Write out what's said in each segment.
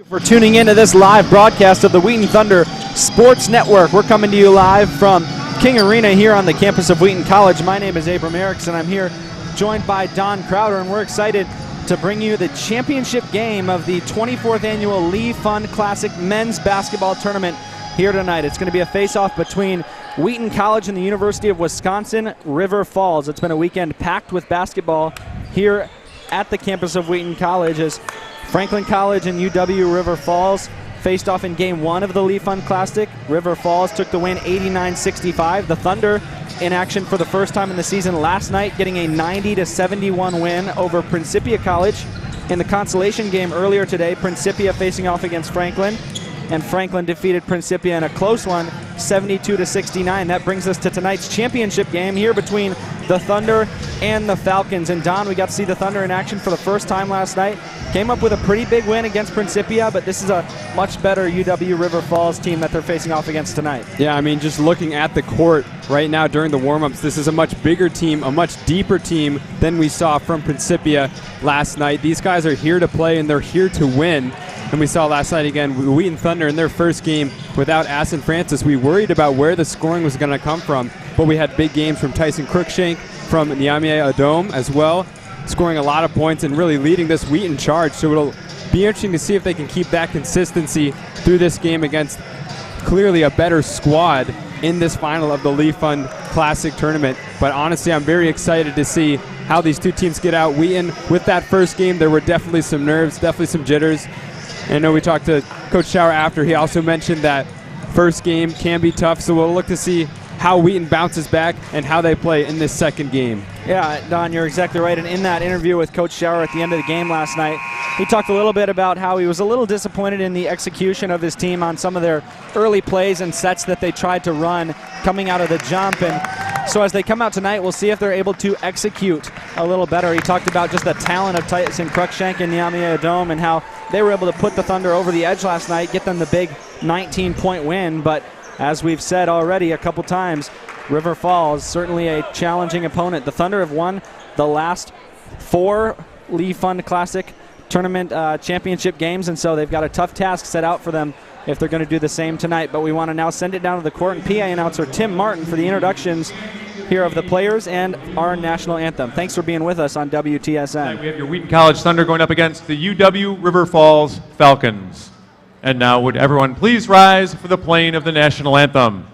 For tuning into this live broadcast of the Wheaton Thunder Sports Network. We're coming to you live from King Arena here on the campus of Wheaton College. My name is Abram Erickson. I'm here joined by Don Crowder, and we're excited to bring you the championship game of the 24th annual Lee Fund Classic men's basketball tournament here tonight. It's going to be a face-off between Wheaton College and the University of Wisconsin River Falls. It's been a weekend packed with basketball here at the campus of Wheaton College as Franklin College and UW River Falls faced off in Game 1 of the Lee Fund Classic. River Falls took the win 89-65. The Thunder in action for the first time in the season last night, getting a 90-71 win over Principia College. In the consolation game earlier today, Principia facing off against Franklin, and Franklin defeated Principia in a close one, 72-69. That brings us to tonight's championship game here between the Thunder and the Falcons. And Don, we got to see the Thunder in action for the first time last night. Came up with a pretty big win against Principia, but this is a much better UW River Falls team that they're facing off against tonight. Yeah, I mean, just looking at the court right now during the warm-ups, this is a much bigger team, a much deeper team than we saw from Principia last night. These guys are here to play, and they're here to win. And we saw last night again, Wheaton Thunder in their first game without Aston Francis. We worried about where the scoring was going to come from, but we had big games from Tyson Cruikshank, from Nyamie Adom as well, scoring a lot of points and really leading this Wheaton charge. So it'll be interesting to see if they can keep that consistency through this game against clearly a better squad in this final of the Lee Fund Classic Tournament. But honestly, I'm very excited to see how these two teams get out. Wheaton, with that first game, there were definitely some nerves, definitely some jitters. And I know we talked to Coach Schauer after. He also mentioned that first game can be tough, so we'll look to see how Wheaton bounces back and how they play in this second game. Yeah, Don, you're exactly right. And in that interview with Coach Schauer at the end of the game last night, he talked a little bit about how he was a little disappointed in the execution of his team on some of their early plays and sets that they tried to run coming out of the jump. And so as they come out tonight, we'll see if they're able to execute a little better. He talked about just the talent of Tyson Cruikshank and Nyamie Adom and how they were able to put the Thunder over the edge last night, get them the big 19-point win. But as we've said already a couple times, River Falls, certainly a challenging opponent. The Thunder have won the last 4 Lee Fund Classic Tournament championship games, and so they've got a tough task set out for them if they're going to do the same tonight. But we want to now send it down to the court and PA announcer Tim Martin for the introductions here of the players and our national anthem. Thanks for being with us on WTSN. Tonight we have your Wheaton College Thunder going up against the UW River Falls Falcons. And now would everyone please rise for the playing of the national anthem.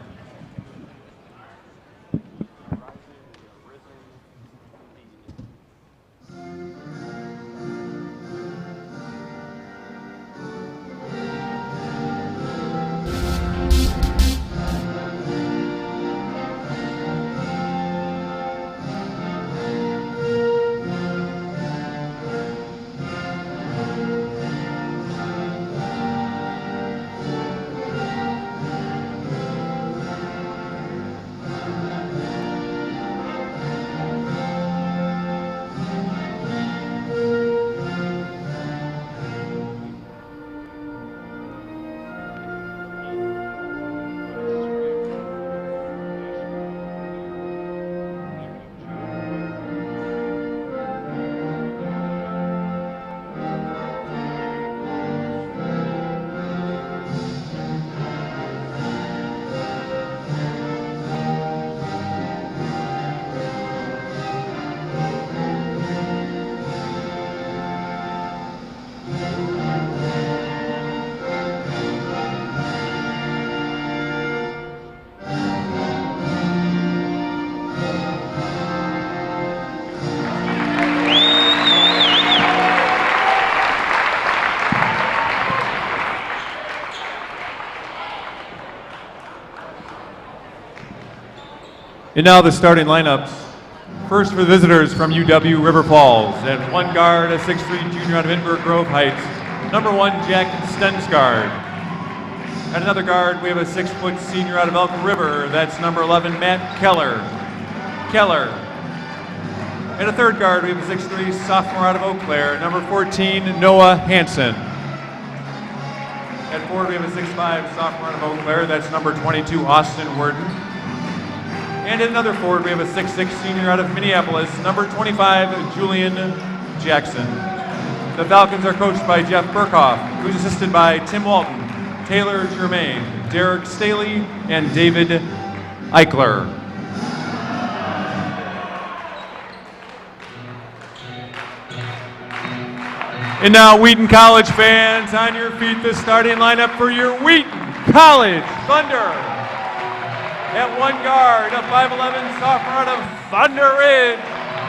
And now the starting lineups. First for the visitors from UW River Falls. At one guard, a 6'3" junior out of Inver Grove Heights, number 1, Jack Stensgaard. At another guard, we have a 6-foot senior out of Elk River. That's number 11, Matt Keller. At a third guard, we have a 6'3" sophomore out of Eau Claire, number 14, Noah Hansen. At forward, we have a 6'5" sophomore out of Eau Claire. That's number 22, Austin Worden. And at another forward, we have a 6'6" senior out of Minneapolis, number 25, Julian Jackson. The Falcons are coached by Jeff Burkhoff, who's assisted by Tim Walton, Taylor Germain, Derek Staley, and David Eichler. And now, Wheaton College fans, on your feet, the starting lineup for your Wheaton College Thunder. At one guard, a 5'11" sophomore out of Thunder Ridge,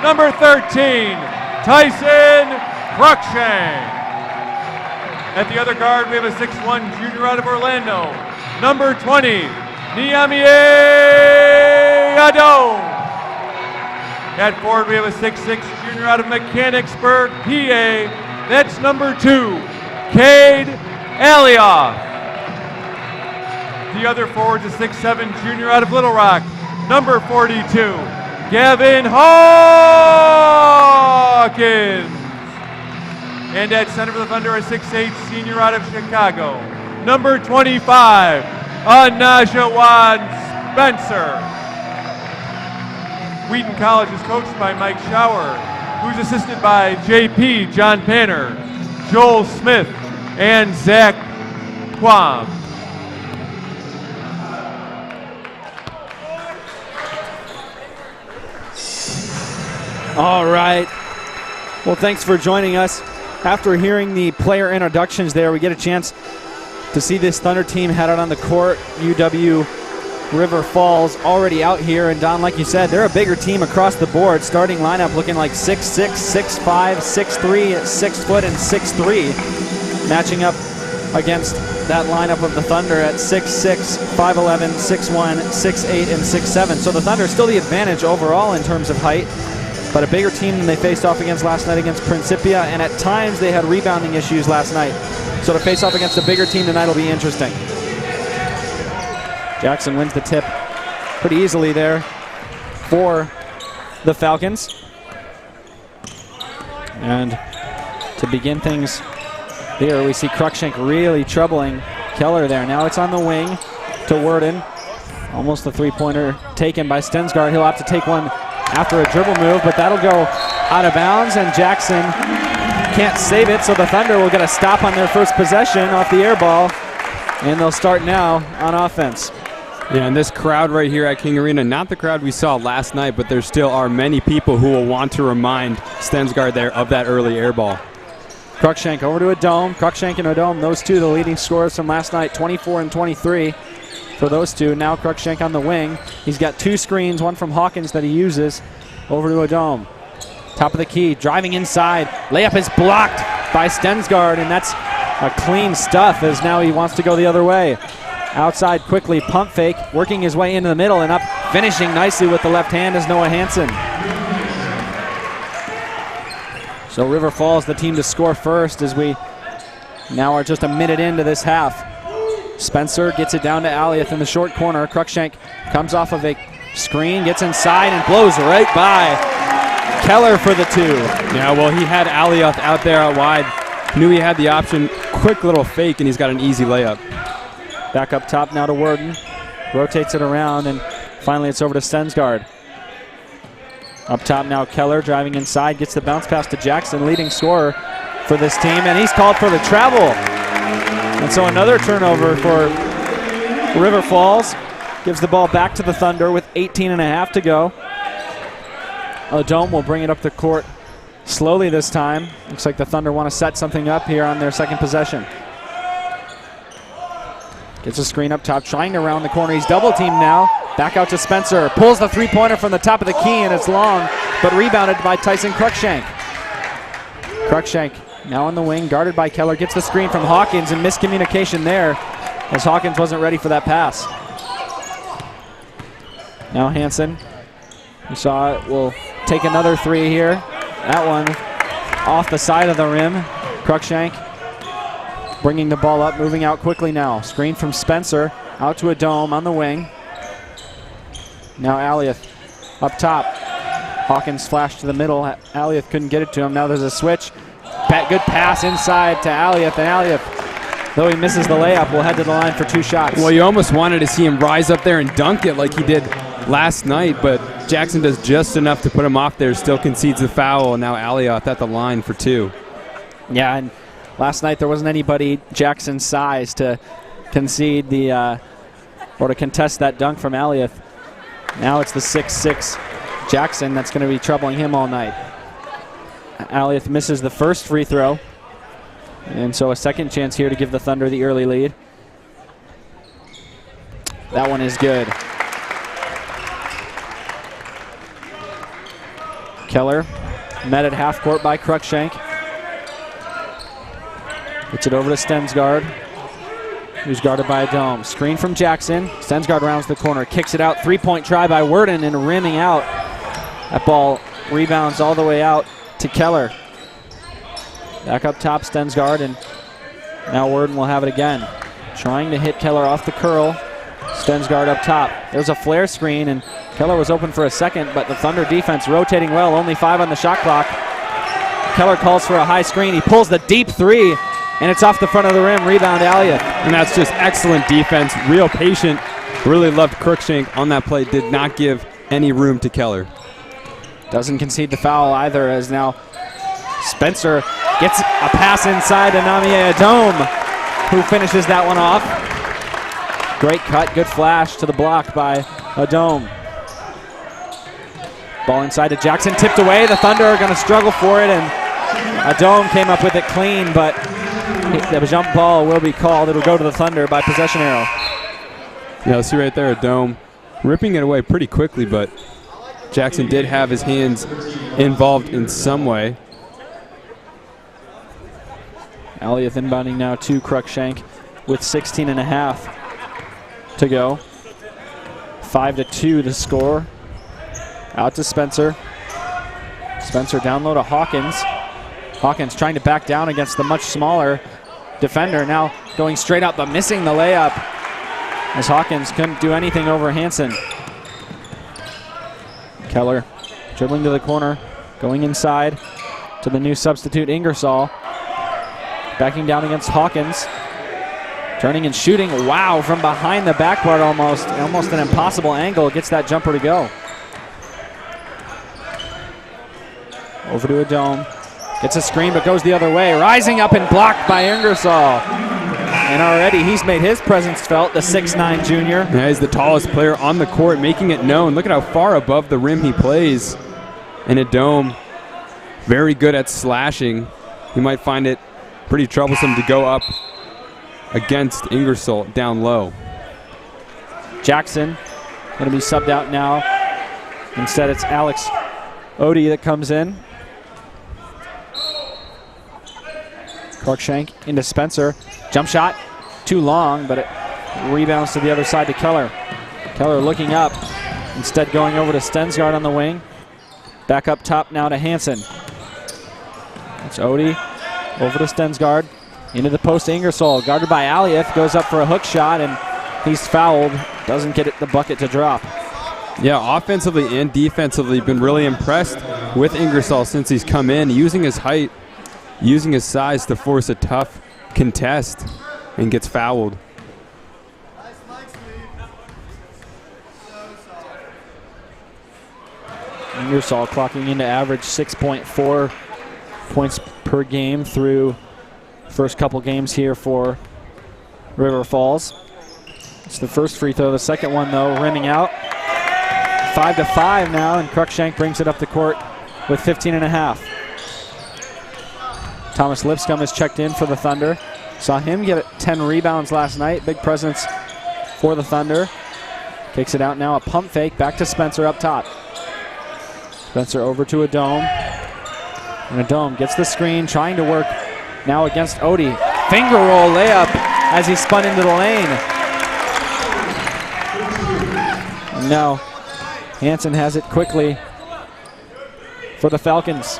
number 13, Tyson Cruikshank. At the other guard, we have a 6'1" junior out of Orlando, number 20, Niamie Addo. At forward, we have a 6'6" junior out of Mechanicsburg, PA. That's number 2, Cade Alioth. The other forward's a 6'7" junior out of Little Rock, number 42, Gavin Hawkins. And at center for the Thunder, a 6'8" senior out of Chicago, number 25, Anajawan Spencer. Wheaton College is coached by Mike Schauer, who's assisted by JP John Panner, Joel Smith, and Zach Quam. All right. Well, thanks for joining us. After hearing the player introductions there, we get a chance to see this Thunder team head out on the court. UW River Falls already out here. And Don, like you said, they're a bigger team across the board. Starting lineup looking like 6'6", 6'5", 6'3", 6 foot, and 6'3", matching up against that lineup of the Thunder at 6'6", 5'11", 6'1", 6'8", and 6'7". So the Thunder still the advantage overall in terms of height, but a bigger team than they faced off against last night against Principia, and at times they had rebounding issues last night. So to face off against a bigger team tonight will be interesting. Jackson wins the tip pretty easily there for the Falcons. And to begin things here, we see Cruikshank really troubling Keller there. Now it's on the wing to Wheaton. Almost the three-pointer taken by Stensgaard. He'll have to take one after a dribble move, but that'll go out of bounds, and Jackson can't save it, so the Thunder will get a stop on their first possession off the air ball, and they'll start now on offense. Yeah, and this crowd right here at King Arena, not the crowd we saw last night, but there still are many people who will want to remind Stensgaard there of that early air ball. Cruikshank over to Adome. Cruikshank and Adome, those two the leading scorers from last night, 24 and 23 for those two. Now Cruikshank on the wing. He's got two screens, one from Hawkins that he uses. Over to Adome. Top of the key, driving inside. Layup is blocked by Stensgaard, and that's a clean stuff as now he wants to go the other way. Outside quickly, pump fake, working his way into the middle and up, finishing nicely with the left hand is Noah Hansen. So River Falls, the team to score first as we now are just a minute into this half. Spencer gets it down to Alioth in the short corner. Cruikshank comes off of a screen, gets inside and blows right by Keller for the two. Yeah, well, he had Alioth out there out wide. Knew he had the option. Quick little fake, and he's got an easy layup. Back up top now to Wheaton. Rotates it around, and finally it's over to Stensgaard. Up top now Keller driving inside, gets the bounce pass to Jackson, leading scorer for this team, and he's called for the travel. And so another turnover for River Falls. Gives the ball back to the Thunder with 18.5 to go. Adome will bring it up the court slowly this time. Looks like the Thunder want to set something up here on their second possession. Gets a screen up top, trying to round the corner. He's double teamed now. Back out to Spencer. Pulls the three-pointer from the top of the key, and it's long, but rebounded by Tyson Cruikshank. Cruikshank now on the wing, guarded by Keller. Gets the screen from Hawkins, and miscommunication there as Hawkins wasn't ready for that pass. Now Hansen, you saw it, will take another three here. That one off the side of the rim. Cruikshank bringing the ball up, moving out quickly now. Screen from Spencer, out to Adome on the wing. Now Alioth up top. Hawkins flashed to the middle. Alioth couldn't get it to him. Now there's a switch. Good pass inside to Alioth, and Alioth, though he misses the layup, will head to the line for two shots. Well, you almost wanted to see him rise up there and dunk it like he did last night, but Jackson does just enough to put him off there, still concedes the foul, and now Alioth at the line for two. Yeah, and last night there wasn't anybody Jackson's size to concede or to contest that dunk from Aliath. Now it's the 6'6" Jackson that's going to be troubling him all night. Aliath misses the first free throw, and so a second chance here to give the Thunder the early lead. That one is good. Keller met at half court by Cruikshank. Gets it over to Stensgaard, who's guarded by a dome. Screen from Jackson. Stensgaard rounds the corner, kicks it out. Three-point try by Wheaton and rimming out. That ball rebounds all the way out to Keller. Back up top, Stensgaard, and now Wheaton will have it again. Trying to hit Keller off the curl. Stensgaard up top. There's a flare screen, and Keller was open for a second, but the Thunder defense rotating well. Only 5 on the shot clock. Keller calls for a high screen. He pulls the deep three, and it's off the front of the rim. Rebound, Aliath. And that's just excellent defense. Real patient. Really loved Cruikshank on that play. Did not give any room to Keller. Doesn't concede the foul either, as now Spencer gets a pass inside to Namie Adome, who finishes that one off. Great cut, good flash to the block by Adome. Ball inside to Jackson, tipped away. The Thunder are going to struggle for it, and Adome came up with it clean, but the jump ball will be called. It'll go to the Thunder by possession arrow. Yeah, see right there, Adome ripping it away pretty quickly, but Jackson did have his hands involved in some way. Aliath inbounding now to Cruikshank with 16 and a half to go. 5-2 the score. Out to Spencer. Spencer down low to Hawkins. Hawkins trying to back down against the much smaller defender. Now going straight up, but missing the layup, as Hawkins couldn't do anything over Hansen. Keller dribbling to the corner, going inside to the new substitute Ingersoll. Backing down against Hawkins. Turning and shooting. Wow, from behind the backboard almost. Almost an impossible angle. Gets that jumper to go. Over to Adome. Gets a screen but goes the other way. Rising up and blocked by Ingersoll. And already he's made his presence felt, the 6'9" junior. Yeah, he's the tallest player on the court, making it known. Look at how far above the rim he plays. And Adome, very good at slashing. You might find it pretty troublesome to go up against Ingersoll down low. Jackson going to be subbed out now. Instead, it's Alex Odie that comes in. Cruikshank into Spencer. Jump shot, too long, but it rebounds to the other side to Keller. Keller looking up, instead going over to Stensgaard on the wing. Back up top now to Hansen. It's Odie over to Stensgaard. Into the post, Ingersoll, guarded by Aliath, goes up for a hook shot, and he's fouled. Doesn't get the bucket to drop. Yeah, offensively and defensively, been really impressed with Ingersoll since he's come in, using his height, using his size to force a tough contest, and gets fouled. Ingersoll clocking into average 6.4 points per game through first couple games here for River Falls. It's the first free throw. The second one, though, rimming out. 5-5 now, and Cruikshank brings it up the court with 15 and a half. Thomas Lipscomb has checked in for the Thunder. Saw him get 10 rebounds last night. Big presence for the Thunder. Kicks it out now, a pump fake, back to Spencer up top. Spencer over to Adome. And Adome gets the screen, trying to work now against Odie. Finger roll layup as he spun into the lane. And now Hansen has it quickly for the Falcons.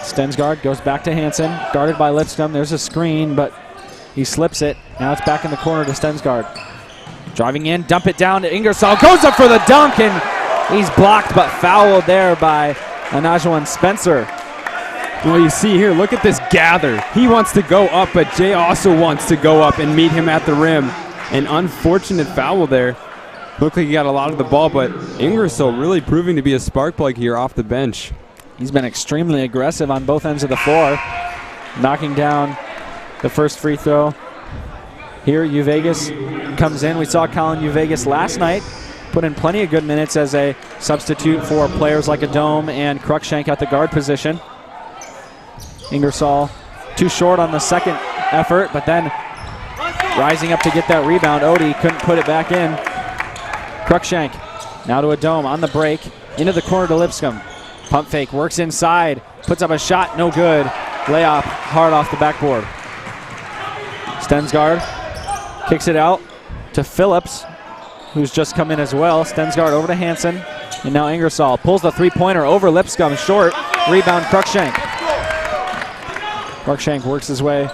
Stensgaard goes back to Hansen, guarded by Lipscomb. There's a screen, but he slips it. Now it's back in the corner to Stensgaard. Driving in, dump it down to Ingersoll. Goes up for the dunk, and he's blocked but fouled there by Anajuan Spencer. Well, you see here, look at this gather. He wants to go up, but Jay also wants to go up and meet him at the rim. An unfortunate foul there. Looked like he got a lot of the ball, but Ingersoll really proving to be a spark plug here off the bench. He's been extremely aggressive on both ends of the floor. knocking down the first free throw. Here, Uvegas comes in. We saw Colin Uvegas last night put in plenty of good minutes as a substitute for players like Adome and Cruikshank at the guard position. Ingersoll too short on the second effort, but then rising up to get that rebound. Odie couldn't put it back in. Cruikshank now to Adome on the break. Into the corner to Lipscomb. Pump fake, works inside, puts up a shot, no good. Layup hard off the backboard. Stensgaard kicks it out to Phillips, who's just come in as well. Stensgaard over to Hansen, and now Ingersoll pulls the three-pointer over Lipscomb, short. Rebound Cruikshank. Cruikshank works his way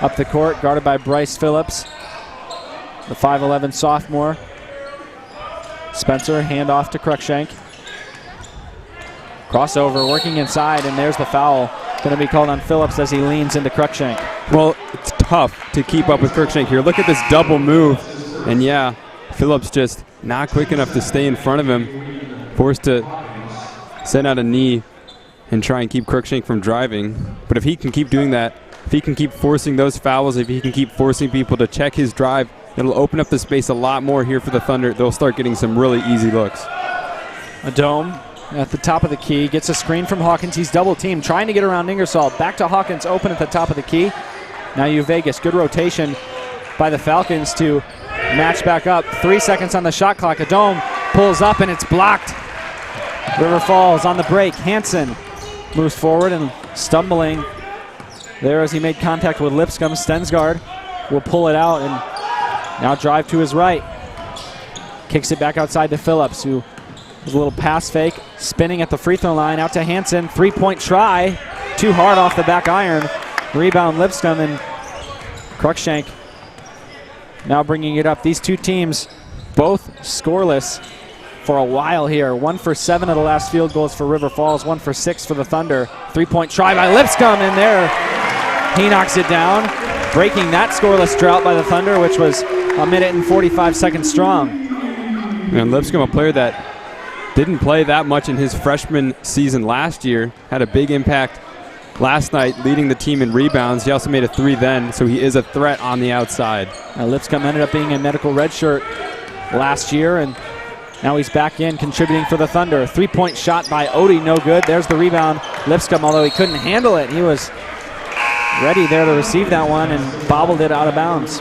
up the court, guarded by Bryce Phillips, the 5'11 sophomore. Spencer, handoff to Cruikshank. Crossover, working inside, and there's the foul. Going to be called on Phillips as he leans into Cruikshank. Well, it's tough to keep up with Cruikshank here. Look at this double move. And yeah, Phillips just not quick enough to stay in front of him. Forced to send out a knee and try and keep Cruikshank from driving. But if he can keep doing that, if he can keep forcing those fouls, if he can keep forcing people to check his drive, it'll open up the space a lot more here for the Thunder. They'll start getting some really easy looks. Adome at the top of the key, gets a screen from Hawkins. He's double teamed, trying to get around Ingersoll. Back to Hawkins, open at the top of the key. Now Uvegas, good rotation by the Falcons to match back up. 3 seconds on the shot clock. Adome pulls up and it's blocked. River Falls on the break. Hansen moves forward and stumbling there as he made contact with Lipscomb. Stensgaard will pull it out and now drive to his right. Kicks it back outside to Phillips, who was a little pass fake, spinning at the free throw line, out to Hansen. 3-point try, too hard off the back iron. Rebound Lipscomb, and Cruikshank now bringing it up. These two teams both scoreless for a while here. 1 for 7 of the last field goals for River Falls, 1 for 6 for the Thunder. 3-point try by Lipscomb, and there he knocks it down, breaking that scoreless drought by the Thunder, which was 1 minute and 45 seconds strong. And Lipscomb, a player that didn't play that much in his freshman season last year, had a big impact last night, leading the team in rebounds. He also made a 3 then, so he is a threat on the outside. Lipscomb ended up being a medical redshirt last year, and now he's back in contributing for the Thunder. 3-point shot by Odie, no good. There's the rebound. Lipscomb, although he couldn't handle it, he was ready there to receive that one and bobbled it out of bounds.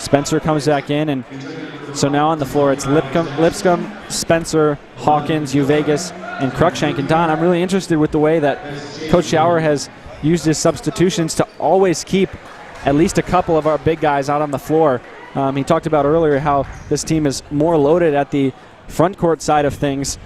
Spencer comes back in, and so now on the floor it's Lipscomb, Spencer, Hawkins, Uvegas, and Cruikshank. And Don, I'm really interested with the way that Coach Schauer has used his substitutions to always keep at least a couple of our big guys out on the floor. He talked about earlier how this team is more loaded at the front court side of things,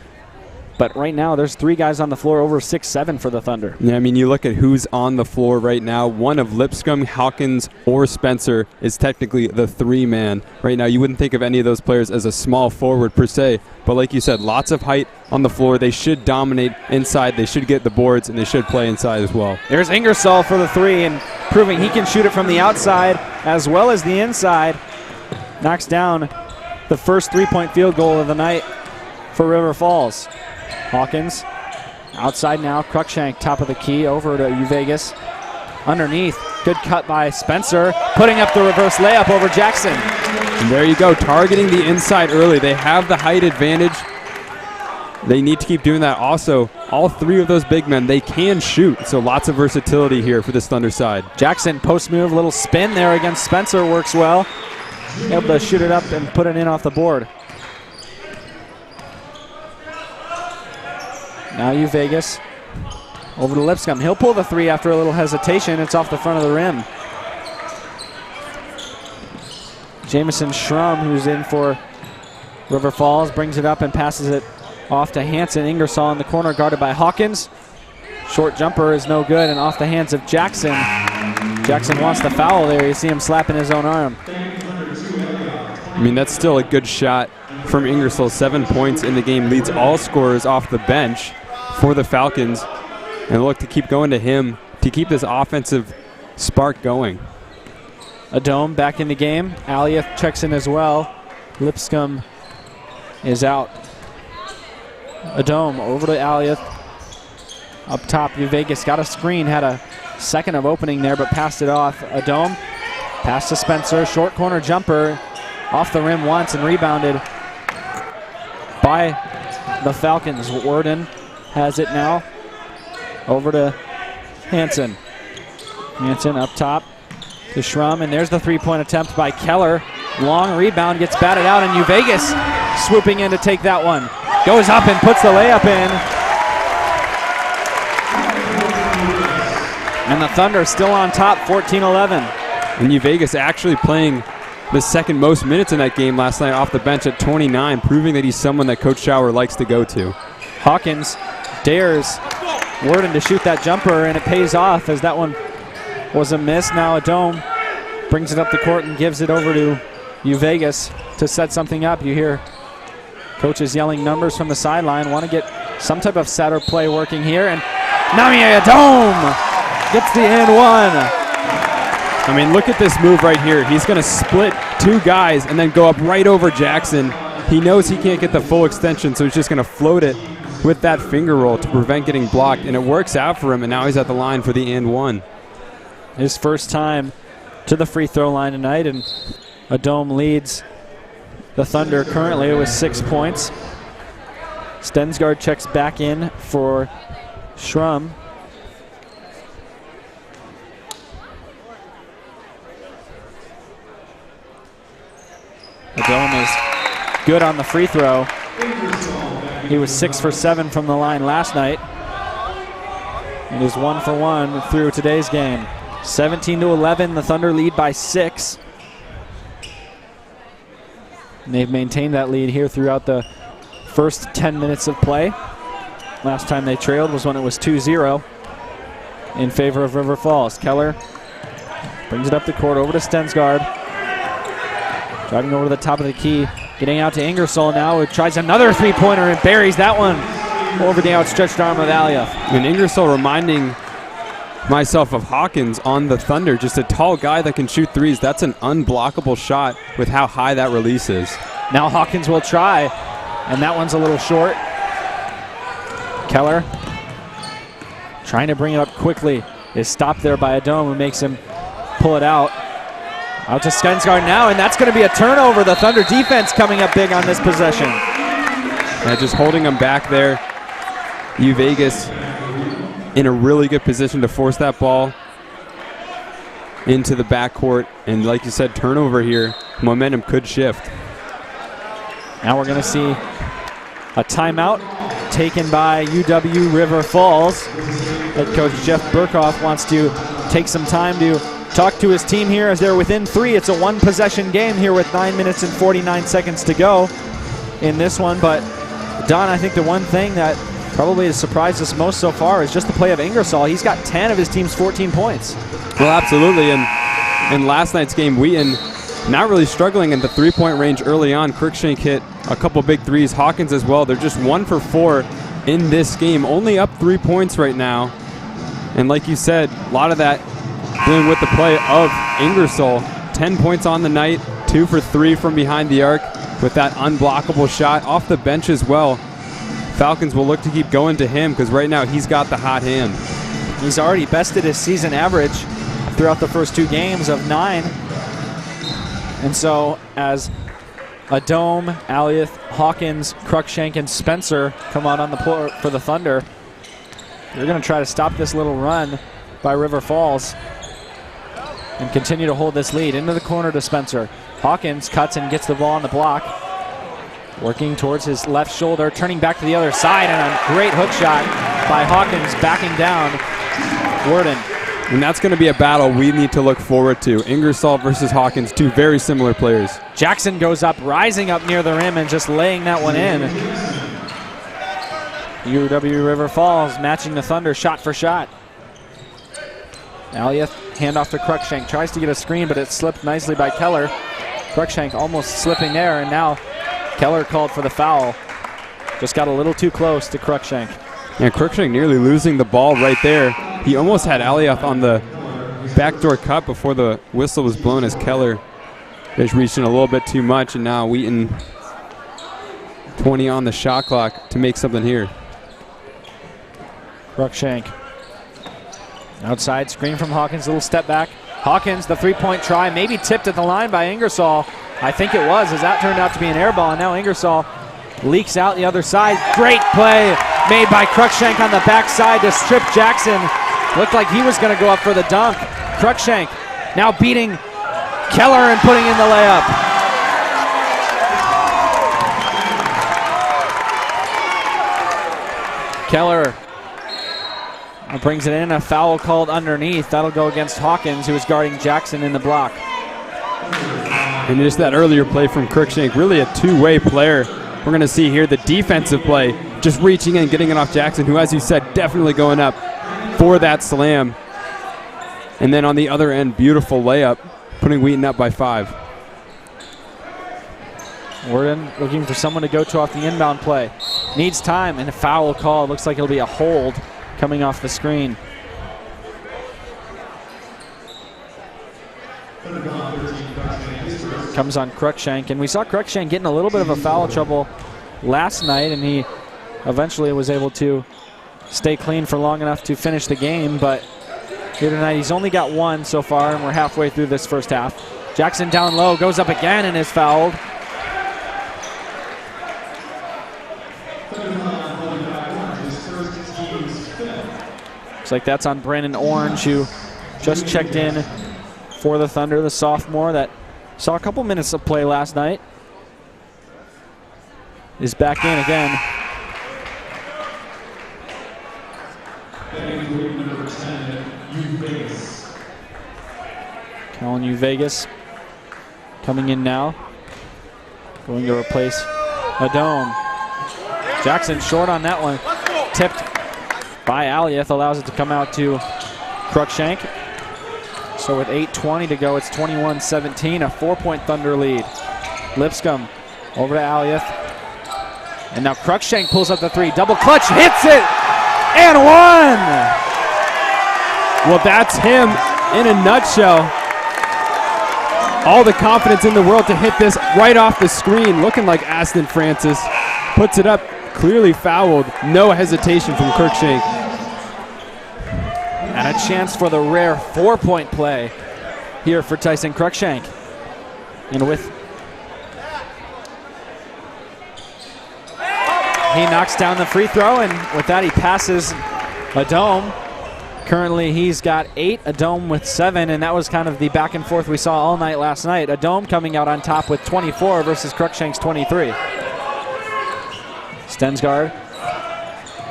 but right now there's 3 guys on the floor over 6'7" for the Thunder. Yeah, I mean, you look at who's on the floor right now. One of Lipscomb, Hawkins, or Spencer is technically the 3-man. Right now, you wouldn't think of any of those players as a small forward per se, but like you said, lots of height on the floor. They should dominate inside. They should get the boards, and they should play inside as well. There's Ingersoll for the 3, and proving he can shoot it from the outside as well as the inside. Knocks down the first 3-point field goal of the night for River Falls. Hawkins outside now. Cruikshank top of the key over to Uvegas. Underneath, good cut by Spencer, putting up the reverse layup over Jackson. And there you go, targeting the inside early. They have the height advantage. They need to keep doing that. Also, all 3 of those big men, they can shoot, so lots of versatility here for this Thunder side. Jackson post move, little spin there against Spencer, works well. Able to shoot it up and put it in off the board. Now Uvegas over to Lipscomb. He'll pull the 3 after a little hesitation. It's off the front of the rim. Jamison Schrum, who's in for River Falls, brings it up and passes it off to Hansen. Ingersoll in the corner, guarded by Hawkins. Short jumper is no good, and off the hands of Jackson. Jackson wants the foul there. You see him slapping his own arm. I mean, that's still a good shot from Ingersoll. 7 points in the game, leads all scorers off the bench for the Falcons. And look to keep going to him to keep this offensive spark going. Adome back in the game. Aliath checks in as well. Lipscomb is out. Adome over to Aliath. Up top, Vegas got a screen, had a second of opening there, but passed it off. A dome, pass to Spencer, short corner jumper, off the rim once and rebounded by the Falcons. Wheaton has it now, over to Hansen. Hansen up top to Schrum, and there's the three-point attempt by Keller. Long rebound, gets batted out, and Vegas swooping in to take that one. Goes up and puts the layup in. And the Thunder still on top, 14-11. And Vegas actually playing the second most minutes in that game last night off the bench at 29, proving that he's someone that Coach Schauer likes to go to. Hawkins dares Wheaton to shoot that jumper, and it pays off as that one was a miss. Now a dome brings it up the court and gives it over to Vegas to set something up. You hear coaches yelling numbers from the sideline, want to get some type of set or play working here, and Namia Dome gets the and one. I mean, look at this move right here. He's going to split two guys and then go up right over Jackson. He knows he can't get the full extension, so he's just going to float it with that finger roll to prevent getting blocked, and it works out for him, and now he's at the line for the and one. His first time to the free throw line tonight, and a dome leads the Thunder currently with 6 points. Stensgaard checks back in for Schrum. The dome is good on the free throw. He was 6 for 7 from the line last night and is 1 for 1 through today's game. 17-11, the Thunder lead by 6. And they've maintained that lead here throughout the first 10 minutes of play. Last time they trailed was when it was 2-0 in favor of River Falls. Keller brings it up the court over to Stensgaard. Driving over to the top of the key, getting out to Ingersoll now, who tries another three-pointer and buries that one over the outstretched arm of Aliyah. And Ingersoll reminding myself of Hawkins on the Thunder, just a tall guy that can shoot threes. That's an unblockable shot with how high that release is. Now Hawkins will try, and that one's a little short. Keller trying to bring it up quickly, is stopped there by a dome who makes him pull it out. Out to Stensgaard now, and that's going to be a turnover. The Thunder defense coming up big on this possession. Yeah, just holding them back there. Vegas in a really good position to force that ball into the backcourt. And like you said, turnover here. Momentum could shift. Now we're going to see a timeout taken by UW River Falls. Head coach Jeff Burkhoff wants to take some time to talk to his team here as they're within 3. It's a one-possession game here with 9 minutes and 49 seconds to go in this one. But, Don, I think the one thing that probably has surprised us most so far is just the play of Ingersoll. He's got 10 of his team's 14 points. Well, absolutely. And in last night's game, Wheaton not really struggling in the three-point range early on. Cruikshank hit a couple big threes. Hawkins as well. They're just 1 for 4 in this game. Only up 3 points right now. And like you said, a lot of that dealing with the play of Ingersoll. 10 points on the night, 2 for 3 from behind the arc with that unblockable shot off the bench as well. Falcons will look to keep going to him because right now he's got the hot hand. He's already bested his season average throughout the first 2 games of 9. And so as a dome, Aliyah, Hawkins, Cruikshank, and Spencer come out on the court for the Thunder, they're going to try to stop this little run by River Falls and continue to hold this lead. Into the corner to Spencer. Hawkins cuts and gets the ball on the block. Working towards his left shoulder, turning back to the other side, and a great hook shot by Hawkins, backing down Wheaton. And that's going to be a battle we need to look forward to. Ingersoll versus Hawkins, 2 very similar players. Jackson goes up, rising up near the rim and just laying that one in. UW River Falls matching the Thunder shot for shot. Aliyah, handoff to Cruikshank, tries to get a screen, but it slipped nicely by Keller. Cruikshank almost slipping there, and now Keller called for the foul. Just got a little too close to Cruikshank. Yeah, Cruikshank nearly losing the ball right there. He almost had Aliyah on the backdoor cut before the whistle was blown as Keller is reaching a little bit too much, and now Wheaton 20 on the shot clock to make something here. Cruikshank. Outside screen from Hawkins, little step back. Hawkins, the three-point try, maybe tipped at the line by Ingersoll. I think it was, as that turned out to be an air ball, and now Ingersoll leaks out the other side. Great play made by Cruikshank on the backside to strip Jackson. Looked like he was going to go up for the dunk. Cruikshank now beating Keller and putting in the layup. Keller brings it in, a foul called underneath. That'll go against Hawkins, who was guarding Jackson in the block. And just that earlier play from Cruikshank, really a two-way player. We're going to see here the defensive play, just reaching in, getting it off Jackson, who, as you said, definitely going up for that slam. And then on the other end, beautiful layup, putting Wheaton up by 5. Worden looking for someone to go to off the inbound play. Needs time, and a foul call. Looks like it'll be a hold coming off the screen. Comes on Cruikshank, and we saw Cruikshank getting a little bit of a foul trouble last night, and he eventually was able to stay clean for long enough to finish the game, but here tonight he's only got one so far, and we're halfway through this first half. Jackson down low, goes up again and is fouled. Looks like that's on Brandon Orange, who just checked in for the Thunder, the sophomore that saw a couple minutes of play last night. Is back in again. Colin Vegas coming in now. Going to replace Adome. Jackson short on that one. Tipped by Aliath, allows it to come out to Cruikshank. So with 8:20 to go, it's 21-17, a 4-point Thunder lead. Lipscomb over to Aliath. And now Cruikshank pulls up the three. Double clutch, hits it, and one! Well, that's him in a nutshell. All the confidence in the world to hit this right off the screen, looking like Aston Francis. Puts it up, clearly fouled. No hesitation from Cruikshank. And a chance for the rare 4-point play here for Tyson Cruikshank. And he knocks down the free throw, and with that he passes Adome. Currently he's got 8, Adome with 7, and that was kind of the back and forth we saw all night last night. Adome coming out on top with 24 versus Cruikshank's 23. Stensgaard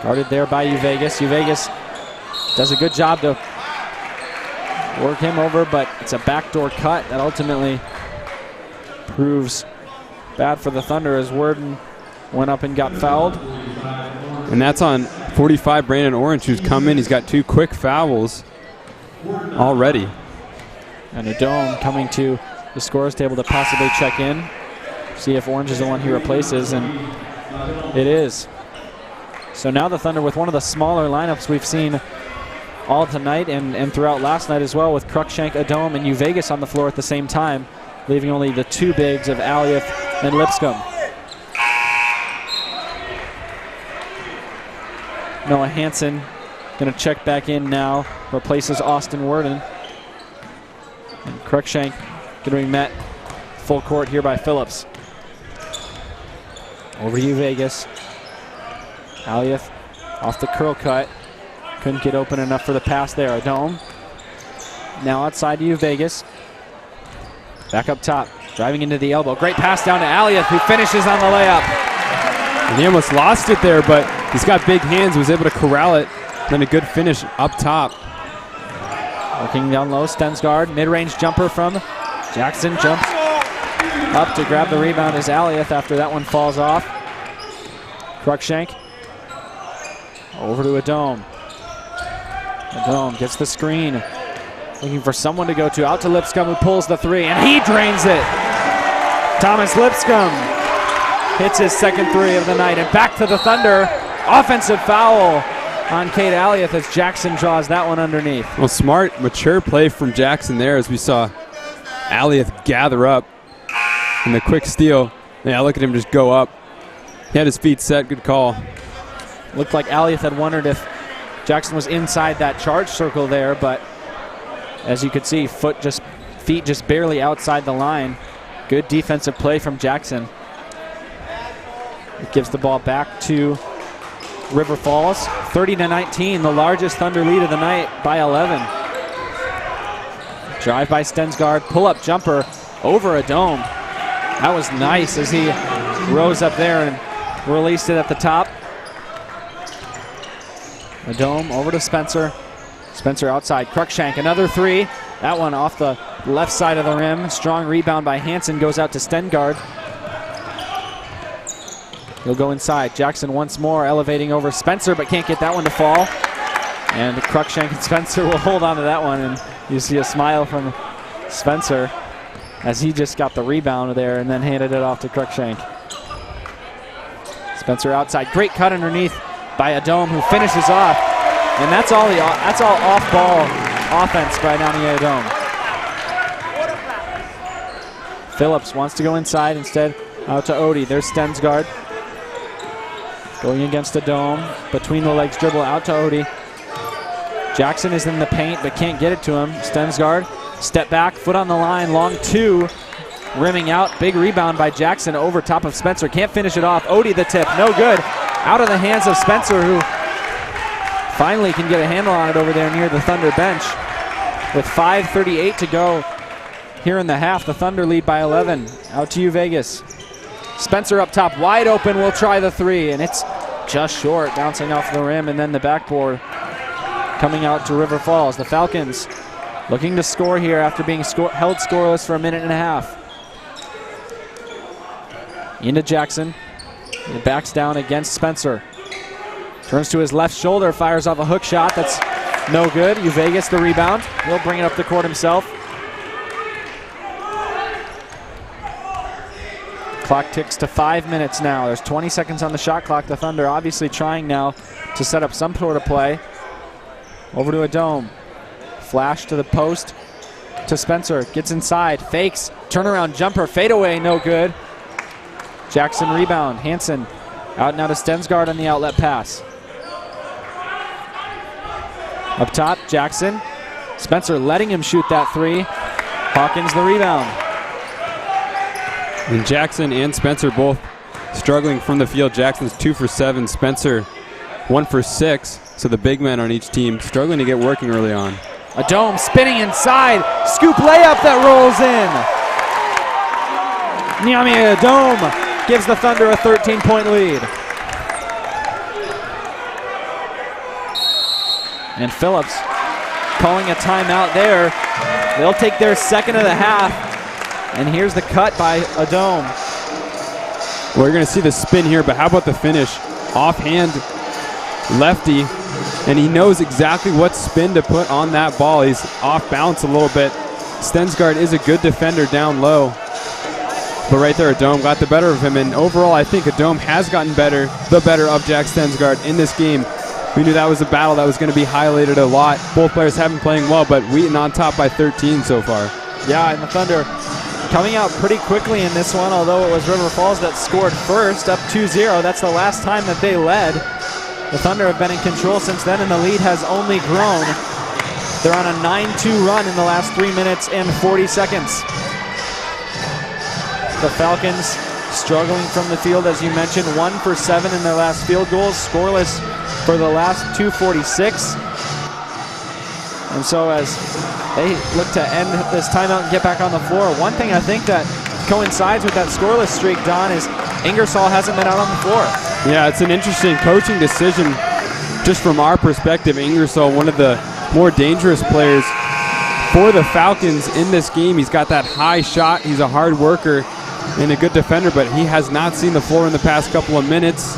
guarded there by Vegas. Vegas does a good job to work him over, but it's a backdoor cut that ultimately proves bad for the Thunder as Worden went up and got fouled. And that's on 45, Brandon Orange, who's come in. He's got 2 quick fouls already. And Adome coming to the scorer's table to possibly check in, see if Orange is the one he replaces, and it is. So now the Thunder with one of the smaller lineups we've seen all tonight and throughout last night as well, with Cruikshank, Adome, and Vegas on the floor at the same time, leaving only the 2 bigs of Aliath and Lipscomb. Noah Hansen going to check back in now, replaces Austin Worden. And Cruikshank going to be met full court here by Phillips. Over to Vegas. Aliath off the curl cut. Couldn't get open enough for the pass there. Adome now outside to Vegas. Back up top, driving into the elbow. Great pass down to Aliath, who finishes on the layup. And he almost lost it there, but he's got big hands, was able to corral it. Then a good finish up top. Working down low, Stensgaard, mid-range jumper from Jackson, jumps up to grab the rebound as Aliath after that one falls off. Cruikshank over to Adome. Adome gets the screen, looking for someone to go to, out to Lipscomb, who pulls the three, and he drains it. Thomas Lipscomb hits his second three of the night, and back to the Thunder. Offensive foul on Cade Aliath as Jackson draws that one underneath. Well, smart, mature play from Jackson there as we saw Aliath gather up. And the quick steal. Yeah, look at him just go up. He had his feet set, good call. Looked like Aliath had wondered if Jackson was inside that charge circle there, but as you could see, feet just barely outside the line. Good defensive play from Jackson. It gives the ball back to River Falls. 30-19, the largest Thunder lead of the night by 11. Drive by Stensgaard, pull-up jumper over a dome. That was nice as he rose up there and released it at the top. A dome over to Spencer. Spencer outside, Cruikshank, another three. That one off the left side of the rim. Strong rebound by Hansen, goes out to Stengard. He'll go inside. Jackson once more, elevating over Spencer, but can't get that one to fall. And Cruikshank and Spencer will hold on to that one, and you see a smile from Spencer as he just got the rebound there and then handed it off to Cruikshank. Spencer outside, great cut underneath by Adom, who finishes off, and that's all off-ball offense by Nani Adom. Phillips wants to go inside instead, out to Odie. There's Stensgaard. Going against the dome, between the legs dribble out to Odie. Jackson is in the paint but can't get it to him. Stensgaard, step back, foot on the line, long two, rimming out. Big rebound by Jackson over top of Spencer. Can't finish it off. Odie the tip, no good. Out of the hands of Spencer, who finally can get a handle on it over there near the Thunder bench. With 5:38 to go here in the half, the Thunder lead by 11. Out to you, Vegas. Spencer up top, wide open, will try the three, and it's just short, bouncing off the rim, and then the backboard coming out to River Falls. The Falcons looking to score here after being held scoreless for a minute and a half. Into Jackson. He backs down against Spencer. Turns to his left shoulder, fires off a hook shot. That's no good. Vegas the rebound. He'll bring it up the court himself. Clock ticks to 5 minutes now. There's 20 seconds on the shot clock. The Thunder obviously trying now to set up some sort of play. Over to a dome. Flash to the post to Spencer. Gets inside. Fakes. Turnaround jumper. Fadeaway. No good. Jackson rebound. Hansen out now to Stensgaard on the outlet pass. Up top, Jackson. Spencer letting him shoot that three. Hawkins the rebound. And Jackson and Spencer both struggling from the field. Jackson's 2 for 7. Spencer 1 for 6. So the big men on each team struggling to get working early on. A dome spinning inside. Scoop layup that rolls in. Nyami Adom gives the Thunder a 13-point lead. And Phillips calling a timeout there. They'll take their second of the half. And here's the cut by Adom. Well, you're going to see the spin here, but how about the finish? Offhand lefty, and he knows exactly what spin to put on that ball. He's off balance a little bit. Stensgaard is a good defender down low. But right there, Adom got the better of him. And overall, I think Adom has gotten the better of Jack Stensgaard in this game. We knew that was a battle that was going to be highlighted a lot. Both players have been playing well, but Wheaton on top by 13 so far. Yeah, and the Thunder coming out pretty quickly in this one, although it was River Falls that scored first, up 2-0. That's the last time that they led. The Thunder have been in control since then, and the lead has only grown. They're on a 9-2 run in the last 3 minutes and 40 seconds. The Falcons struggling from the field, as you mentioned, 1 for 7 in their last field goals, scoreless for the last 2:46. And so as they look to end this timeout and get back on the floor, one thing I think that coincides with that scoreless streak, Don, is Ingersoll hasn't been out on the floor. Yeah, it's an interesting coaching decision just from our perspective. Ingersoll, one of the more dangerous players for the Falcons in this game. He's got that high shot. He's a hard worker and a good defender, but he has not seen the floor in the past couple of minutes,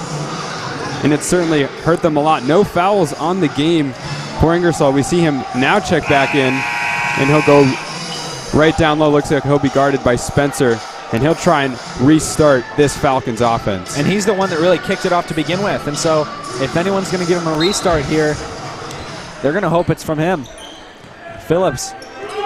and it's certainly hurt them a lot. No fouls on the game for Ingersoll. We see him now check back in, and he'll go right down low. Looks like he'll be guarded by Spencer, and he'll try and restart this Falcons offense. And he's the one that really kicked it off to begin with, and so if anyone's going to give him a restart here, they're going to hope it's from him. Phillips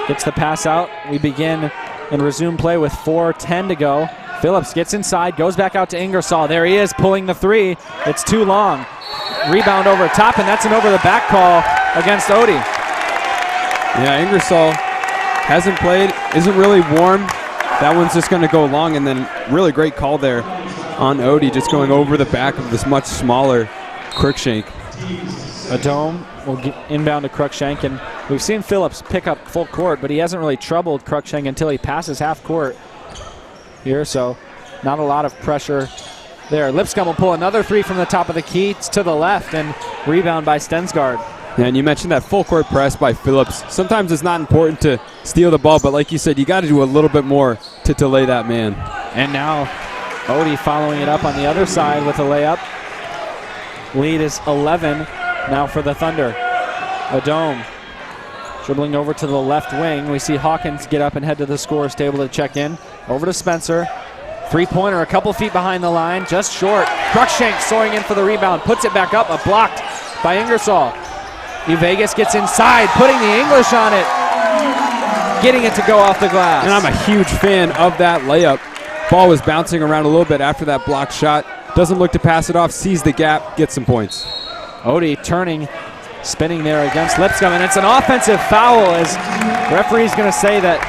gets the pass out. We begin and resume play with 4:10 to go. Phillips gets inside, goes back out to Ingersoll. There he is, pulling the three. It's too long. rebound over top, and that's an over-the-back call against Odie. Yeah, Ingersoll hasn't played, isn't really warm. That one's just going to go long, and then really great call there on Odie, just going over the back of this much smaller Cruikshank. A dome will get inbound to Cruikshank, and we've seen Phillips pick up full court, but he hasn't really troubled Cruikshank until he passes half court here, so not a lot of pressure there. Lipscomb will pull another three from the top of the key. It's to the left, and rebound by Stensgaard. Yeah, and you mentioned that full court press by Phillips. Sometimes it's not important to steal the ball, but like you said, you got to do a little bit more to delay that man. And now Odie following it up on the other side with a layup. Lead is 11 now for the Thunder. Adome dribbling over to the left wing. We see Hawkins get up and head to the scorer's table to check in. Over to Spencer. Three-pointer a couple feet behind the line, just short. Cruikshank soaring in for the rebound, puts it back up, but blocked by Ingersoll. Vegas gets inside, putting the English on it, getting it to go off the glass. And I'm a huge fan of that layup. Ball was bouncing around a little bit after that blocked shot. Doesn't look to pass it off, sees the gap, gets some points. Odie turning, spinning there against Lipscomb, and it's an offensive foul as referee's going to say that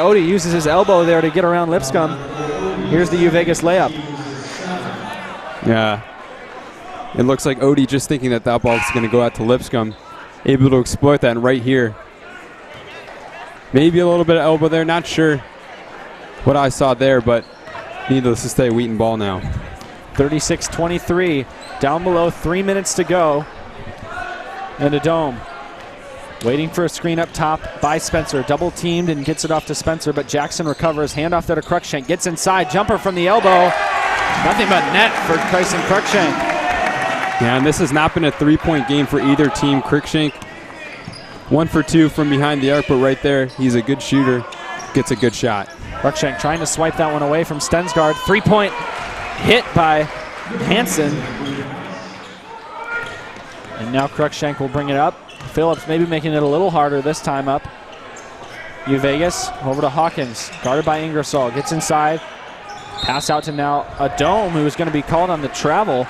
Odie uses his elbow there to get around Lipscomb. Here's the Vegas layup. Yeah. It looks like Odie just thinking that ball is going to go out to Lipscomb. Able to exploit that right here. Maybe a little bit of elbow there. Not sure what I saw there, but needless to say, Wheaton ball now. 36-23. Down below, 3 minutes to go. And Adome waiting for a screen up top by Spencer. Double teamed and gets it off to Spencer, but Jackson recovers. Handoff there to Cruikshank. Gets inside. Jumper from the elbow. Nothing but net for Tyson Cruikshank. Yeah, and this has not been a three-point game for either team. Cruikshank 1 for 2 from behind the arc, but right there, he's a good shooter. Gets a good shot. Cruikshank trying to swipe that one away from Stensgaard. Three-point hit by Hansen. And now Cruikshank will bring it up. Phillips maybe making it a little harder this time up. Vegas over to Hawkins, guarded by Ingersoll. Gets inside. Pass out to now Adome, who's going to be called on the travel.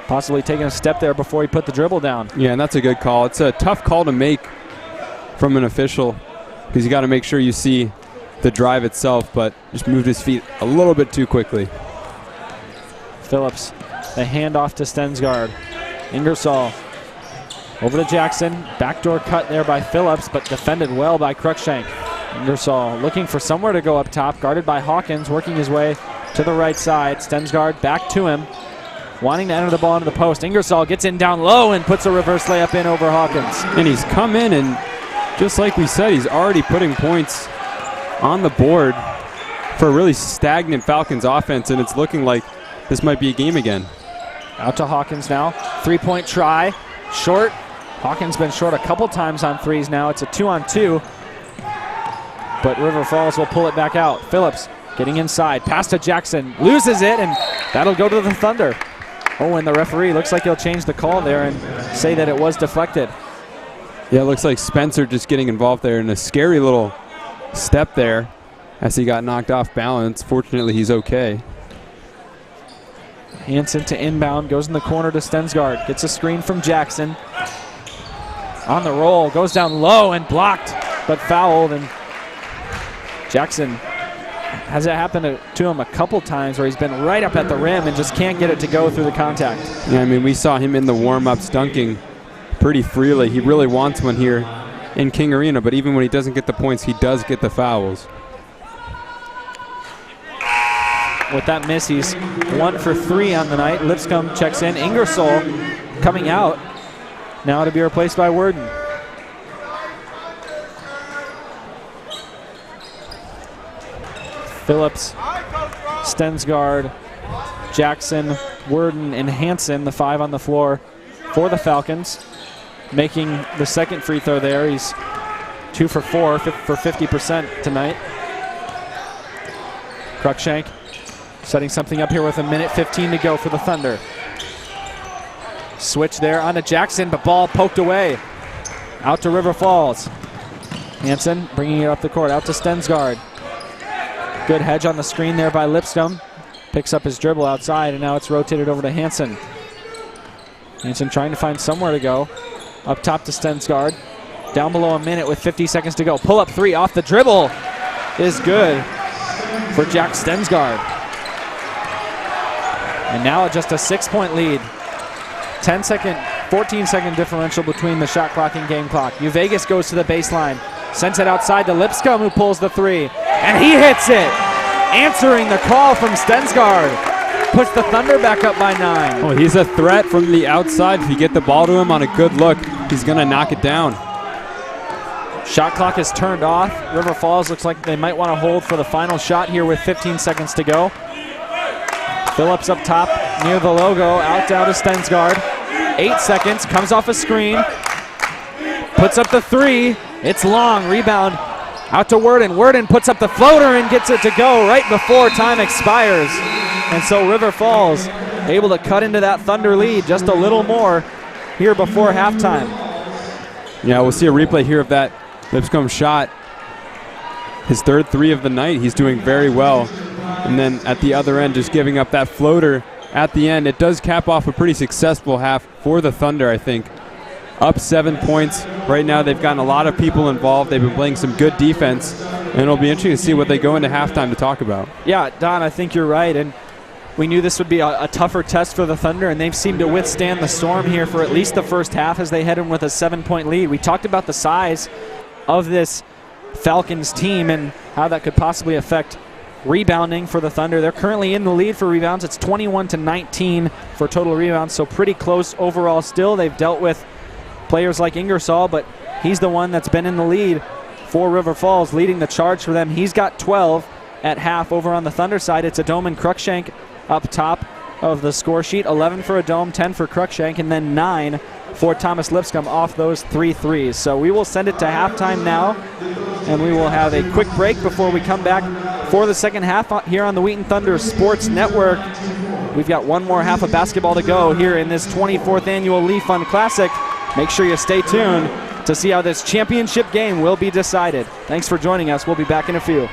Possibly taking a step there before he put the dribble down. Yeah, and that's a good call. It's a tough call to make from an official because you got to make sure you see the drive itself, but just moved his feet a little bit too quickly. Phillips, the handoff to Stensgaard. Ingersoll over to Jackson. Backdoor cut there by Phillips, but defended well by Cruikshank. Ingersoll looking for somewhere to go up top, guarded by Hawkins, working his way to the right side. Stensgaard back to him, wanting to enter the ball into the post. Ingersoll gets in down low and puts a reverse layup in over Hawkins. And he's come in, and just like we said, he's already putting points on the board for a really stagnant Falcons offense, and it's looking like this might be a game again. Out to Hawkins now. Three-point try. Short. Hawkins been short a couple times on threes now. It's a 2-on-2. But River Falls will pull it back out. Phillips getting inside. Pass to Jackson. Loses it, and that'll go to the Thunder. Oh, and the referee looks like he'll change the call there and say that it was deflected. Yeah, it looks like Spencer just getting involved there in a scary little step there as he got knocked off balance. Fortunately, he's okay. Hansen to inbound, goes in the corner to Stensgaard. Gets a screen from Jackson. On the roll, goes down low and blocked, but fouled. And Jackson has it happened to him a couple times where he's been right up at the rim and just can't get it to go through the contact. Yeah, I mean, we saw him in the warm-ups dunking pretty freely. He really wants one here in King Arena, but even when he doesn't get the points, he does get the fouls. With that miss, he's 1 for 3 on the night. Lipscomb checks in. Ingersoll coming out now to be replaced by Worden. Phillips, Stensgaard, Jackson, Worden, and Hansen, the 5 on the floor for the Falcons. Making the second free throw there. He's 2 for 4 for 50% tonight. Cruikshank setting something up here with 1:15 to go for the Thunder. Switch there onto Jackson, but ball poked away. Out to River Falls. Hansen bringing it up the court, out to Stensgaard. Good hedge on the screen there by Lipscomb. picks up his dribble outside, and now it's rotated over to Hansen. Hansen trying to find somewhere to go. Up top to Stensgaard. Down below a minute with 50 seconds to go. Pull up three off the dribble is good for Jack Stensgaard. And now just a 6-point lead. 14-second differential between the shot clock and game clock. Vegas goes to the baseline. Sends it outside to Lipscomb, who pulls the three. And he hits it! Answering the call from Stensgaard. Puts the Thunder back up by 9. Oh, he's a threat from the outside. If you get the ball to him on a good look, he's going to knock it down. Shot clock is turned off. River Falls looks like they might want to hold for the final shot here with 15 seconds to go. Phillips up top near the logo, out down to Stensgaard. 8 seconds, comes off a screen. Puts up the three. It's long, rebound out to Wheaton. Wheaton puts up the floater and gets it to go right before time expires. And so River Falls able to cut into that Thunder lead just a little more here before halftime. Yeah, we'll see a replay here of that Lipscomb shot. His third three of the night. He's doing very well. And then at the other end, just giving up that floater at the end. It does cap off a pretty successful half for the Thunder, I think. Up 7 points. Right now, they've gotten a lot of people involved. They've been playing some good defense. And it'll be interesting to see what they go into halftime to talk about. Yeah, Don, I think you're right. And we knew this would be a tougher test for the Thunder, and they've seemed to withstand the storm here for at least the first half as they head in with a 7-point lead. We talked about the size of this Falcons team and how that could possibly affect rebounding for the Thunder. They're currently in the lead for rebounds. It's 21-19 for total rebounds, so pretty close overall still. They've dealt with players like Ingersoll, but he's the one that's been in the lead for River Falls, leading the charge for them. He's got 12 at half. Over on the Thunder side, it's Adome and Cruikshank up top of the score sheet. 11 for Adome, 10 for Cruikshank, and then 9 for Thomas Lipscomb off those 3 threes. So we will send it to halftime now, and we will have a quick break before we come back for the second half here on the Wheaton Thunder Sports Network. We've got one more half of basketball to go here in this 24th annual Lee Fund Classic. Make sure you stay tuned to see how this championship game will be decided. Thanks for joining us. We'll be back in a few.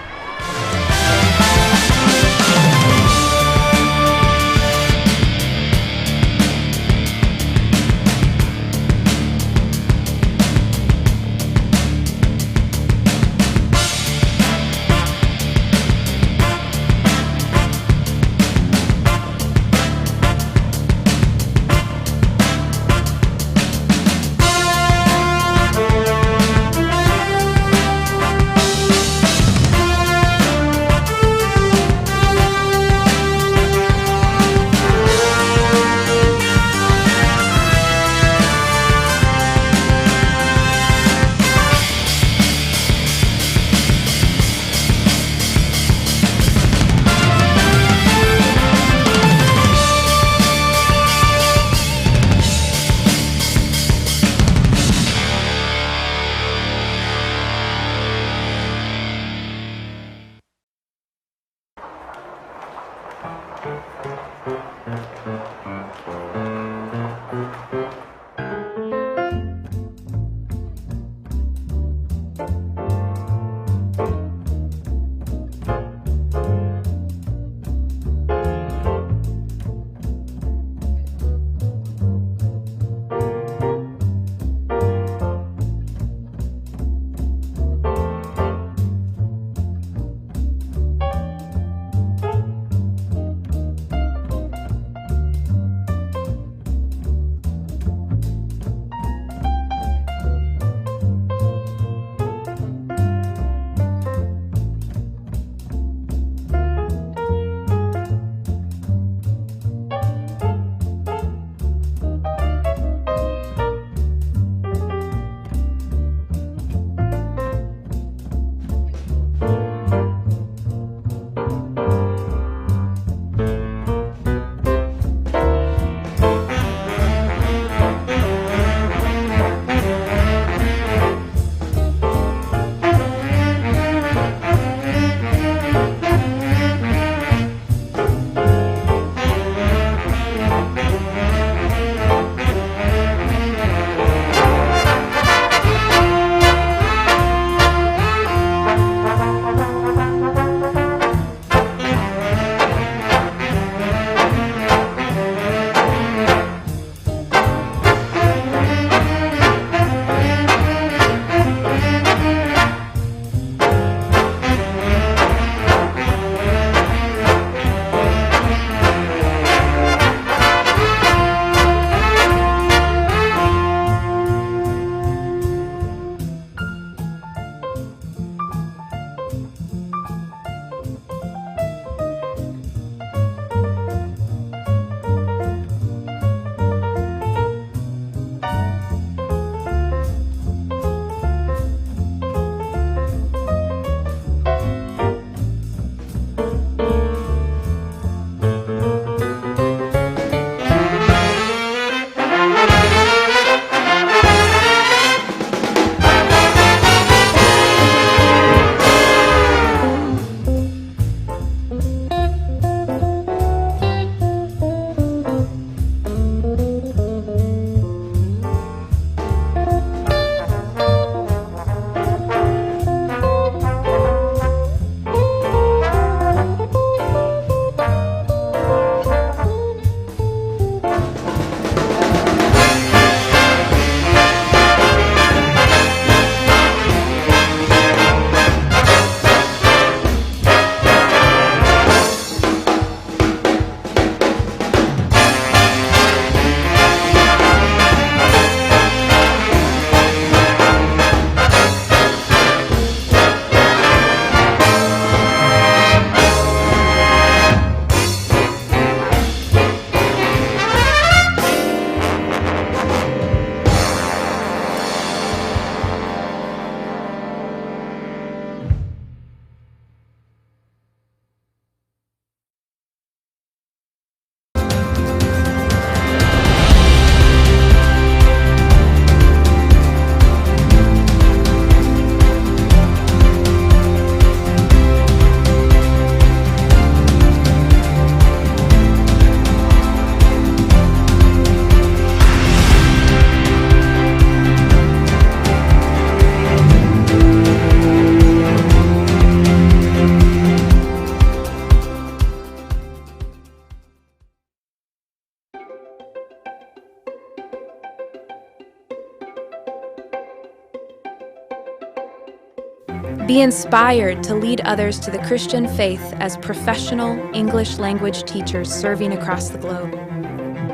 Be inspired to lead others to the Christian faith as professional English language teachers serving across the globe.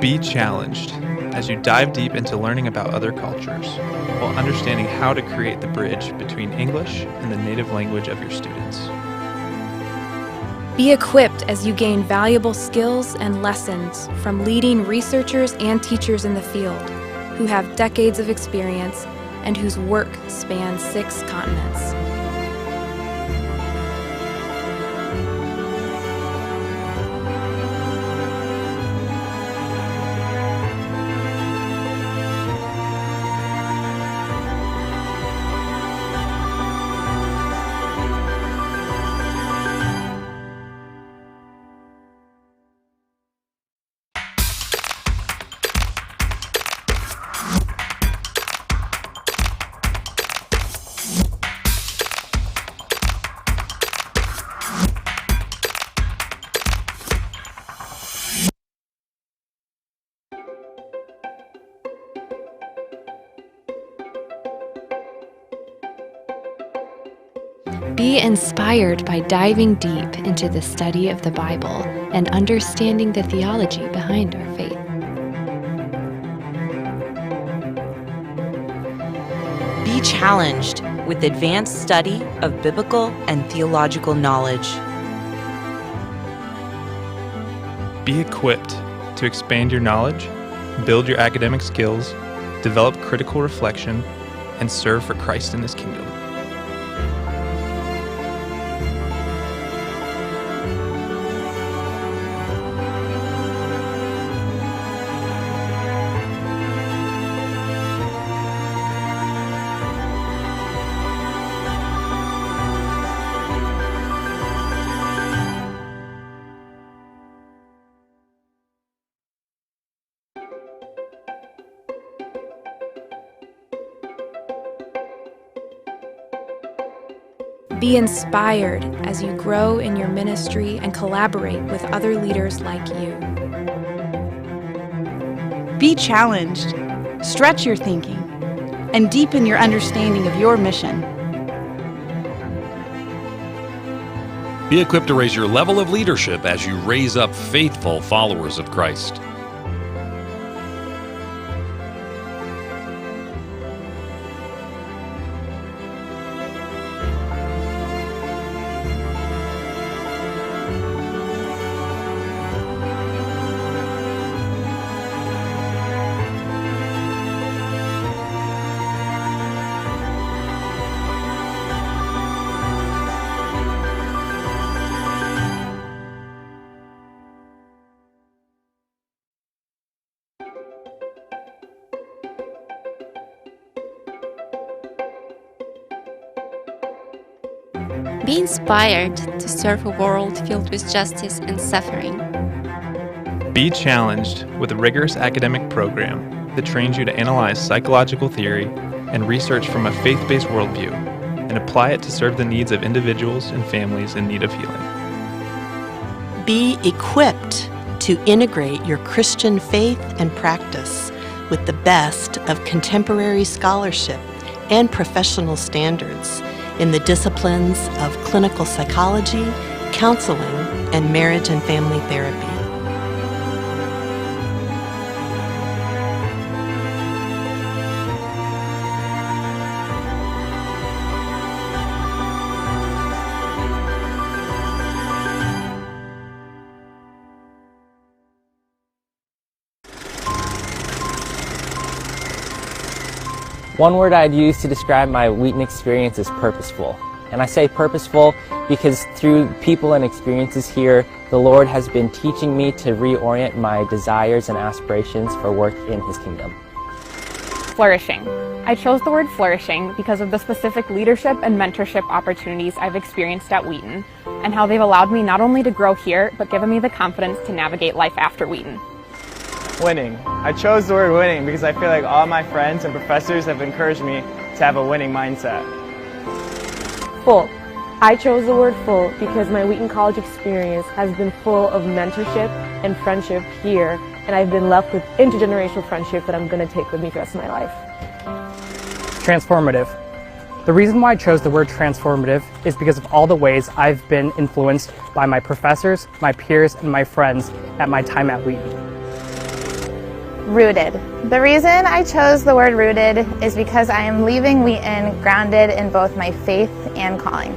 Be challenged as you dive deep into learning about other cultures while understanding how to create the bridge between English and the native language of your students. Be equipped as you gain valuable skills and lessons from leading researchers and teachers in the field who have decades of experience and whose work spans 6 continents. Be inspired by diving deep into the study of the Bible and understanding the theology behind our faith. Be challenged with advanced study of biblical and theological knowledge. Be equipped to expand your knowledge, build your academic skills, develop critical reflection, and serve for Christ in His kingdom. Be inspired as you grow in your ministry and collaborate with other leaders like you. Be challenged, stretch your thinking, and deepen your understanding of your mission. Be equipped to raise your level of leadership as you raise up faithful followers of Christ. Be inspired to serve a world filled with justice and suffering. Be challenged with a rigorous academic program that trains you to analyze psychological theory and research from a faith-based worldview and apply it to serve the needs of individuals and families in need of healing. Be equipped to integrate your Christian faith and practice with the best of contemporary scholarship and professional standards in the disciplines of clinical psychology, counseling, and marriage and family therapy. One word I'd use to describe my Wheaton experience is purposeful. And I say purposeful because through people and experiences here, the Lord has been teaching me to reorient my desires and aspirations for work in His kingdom. Flourishing. I chose the word flourishing because of the specific leadership and mentorship opportunities I've experienced at Wheaton and how they've allowed me not only to grow here, but given me the confidence to navigate life after Wheaton. Winning. I chose the word winning because I feel like all my friends and professors have encouraged me to have a winning mindset. Full. I chose the word full because my Wheaton College experience has been full of mentorship and friendship here, and I've been left with intergenerational friendship that I'm going to take with me for the rest of my life. Transformative. The reason why I chose the word transformative is because of all the ways I've been influenced by my professors, my peers, and my friends at my time at Wheaton. Rooted. The reason I chose the word rooted is because I am leaving Wheaton grounded in both my faith and calling.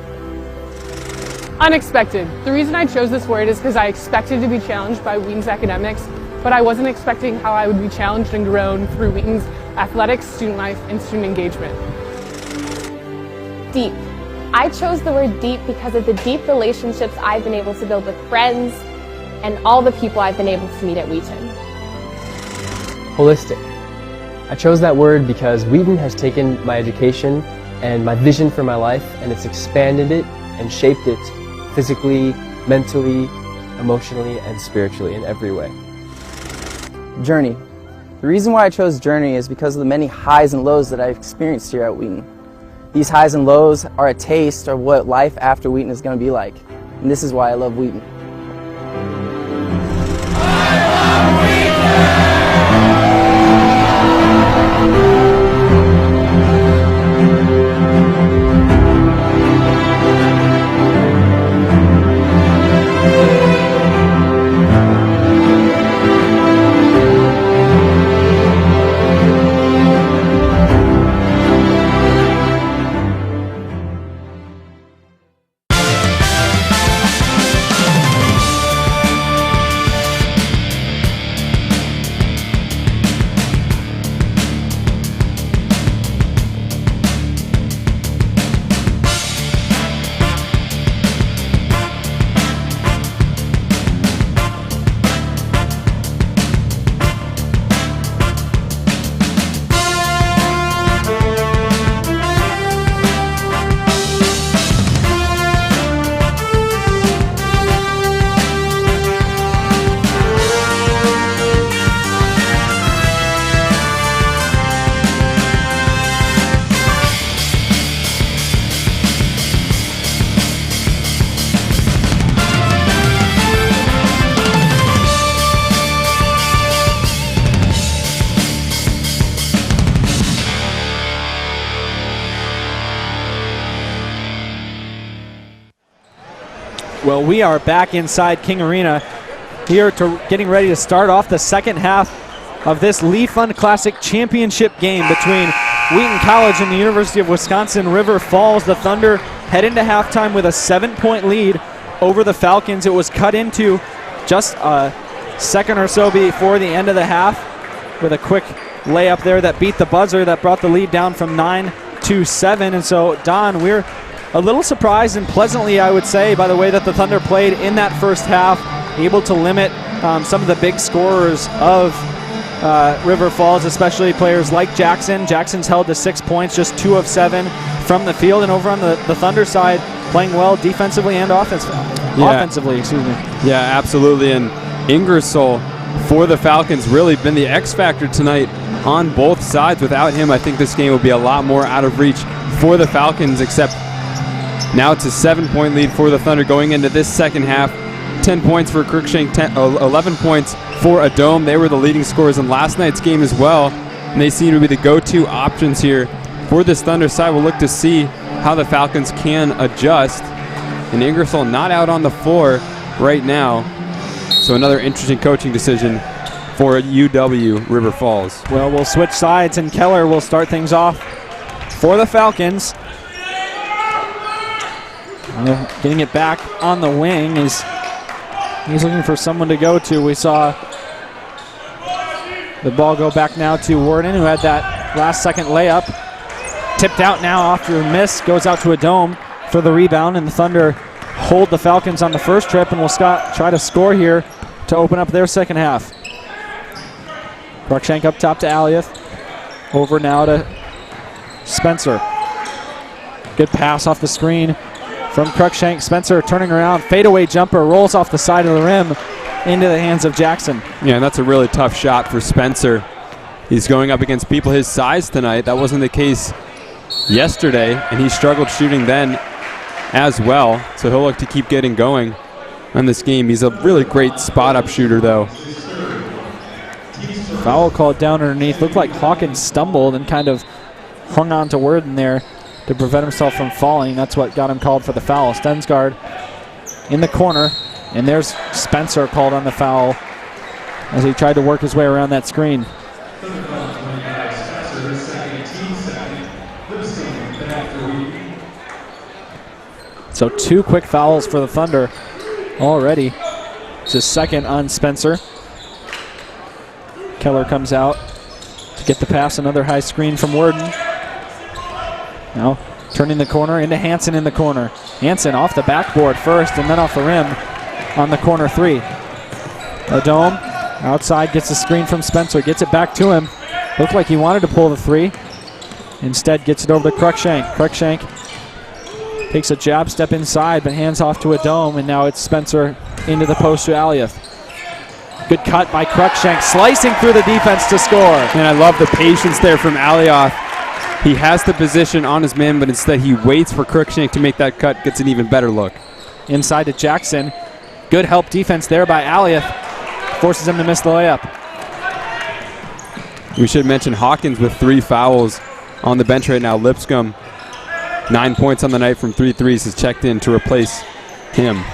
Unexpected. The reason I chose this word is because I expected to be challenged by Wheaton's academics, but I wasn't expecting how I would be challenged and grown through Wheaton's athletics, student life, and student engagement. Deep. I chose the word deep because of the deep relationships I've been able to build with friends and all the people I've been able to meet at Wheaton. Holistic. I chose that word because Wheaton has taken my education and my vision for my life and it's expanded it and shaped it physically, mentally, emotionally, and spiritually in every way. Journey. The reason why I chose Journey is because of the many highs and lows that I've experienced here at Wheaton. These highs and lows are a taste of what life after Wheaton is going to be like. And this is why I love Wheaton. Well, we are back inside King Arena here getting ready to start off the second half of this Lee Fund Classic Championship game between Wheaton College and the University of Wisconsin River Falls. The Thunder head into halftime with a 7-point lead over the Falcons. It was cut into just a second or so before the end of the half with a quick layup there that beat the buzzer that brought the lead down from 9 to 7. And so, Don, we're a little surprised and pleasantly, I would say, by the way that the Thunder played in that first half, able to limit some of the big scorers of River Falls, especially players like Jackson. Jackson's held to 6 points, just 2 of 7 from the field. And over on the Thunder side, playing well defensively and offensively, excuse me. Yeah, absolutely. And Ingersoll for the Falcons really been the X factor tonight on both sides. Without him, I think this game would be a lot more out of reach for the Falcons, except now it's a 7-point lead for the Thunder going into this second half. 10 points for Crookshank, 11 points for Adome. They were the leading scorers in last night's game as well, and they seem to be the go-to options here for this Thunder side. We'll look to see how the Falcons can adjust. And Ingersoll not out on the floor right now, so another interesting coaching decision for UW River Falls. Well, we'll switch sides, and Keller will start things off for the Falcons. Getting it back on the wing is he's looking for someone to go to. We saw the ball go back now to Warden, who had that last-second layup. Tipped out now after a miss, goes out to Adome for the rebound, and the Thunder hold the Falcons on the first trip, and will try to score here to open up their second half. Cruikshank up top to Aliath. Over now to Spencer. Good pass off the screen from Cruikshank. Spencer turning around, fadeaway jumper, rolls off the side of the rim into the hands of Jackson. Yeah, and that's a really tough shot for Spencer. He's going up against people his size tonight. That wasn't the case yesterday, and he struggled shooting then as well. So he'll look to keep getting going on this game. He's a really great spot-up shooter, though. Foul called down underneath. Looked like Hawkins stumbled and kind of hung on to Worden there to prevent himself from falling. That's what got him called for the foul. Stensgaard in the corner, and there's Spencer called on the foul as he tried to work his way around that screen. So 2 quick fouls for the Thunder already. It's his second on Spencer. Keller comes out to get the pass, another high screen from Worden. Now turning the corner into Hansen in the corner. Hansen off the backboard first and then off the rim on the corner 3. Adome outside gets a screen from Spencer, gets it back to him. Looked like he wanted to pull the 3. Instead gets it over to Cruikshank. Cruikshank takes a jab step inside but hands off to Adome, and now it's Spencer into the post to Aliath. Good cut by Cruikshank, slicing through the defense to score. And I love the patience there from Aliath. He has the position on his man, but instead he waits for Cruikshank to make that cut, gets an even better look. Inside to Jackson. Good help defense there by Aliath. Forces him to miss the layup. We should mention Hawkins with 3 fouls on the bench right now. Lipscomb, 9 points on the night from 3 threes, has checked in to replace him.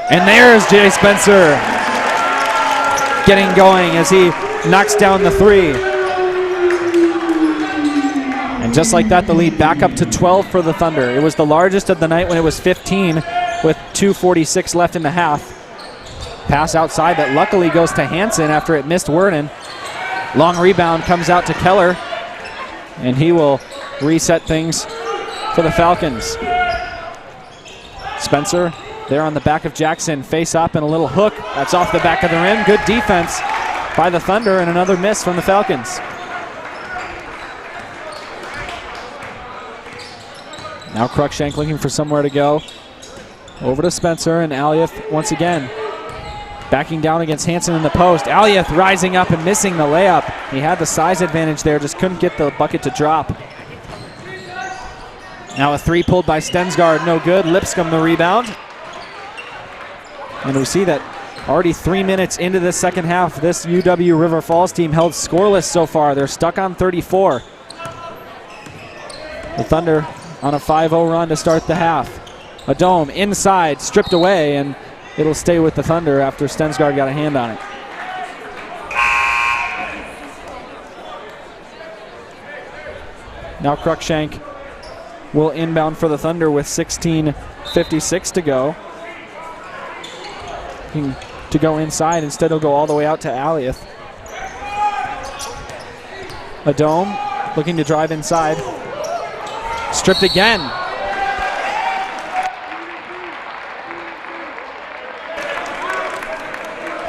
And there's Jay Spencer getting going as he knocks down the 3. And just like that, the lead back up to 12 for the Thunder. It was the largest of the night when it was 15 with 2:46 left in the half. Pass outside that luckily goes to Hansen after it missed Worden. Long rebound comes out to Keller, and he will reset things for the Falcons. Spencer there on the back of Jackson, face up and a little hook. That's off the back of the rim. Good defense by the Thunder and another miss from the Falcons. Now Cruikshank looking for somewhere to go. Over to Spencer, and Aliath once again backing down against Hansen in the post. Aliath rising up and missing the layup. He had the size advantage there, just couldn't get the bucket to drop. Now a 3 pulled by Stensgaard, no good. Lipscomb the rebound. And we see that already 3 minutes into the second half, this UW River Falls team held scoreless so far. They're stuck on 34. The Thunder on a 5-0 run to start the half. Adome inside, stripped away, and it'll stay with the Thunder after Stensgaard got a hand on it. Now Cruikshank will inbound for the Thunder with 16:56 to go. To go inside, instead he'll go all the way out to Aliath. Adome looking to drive inside. Stripped again.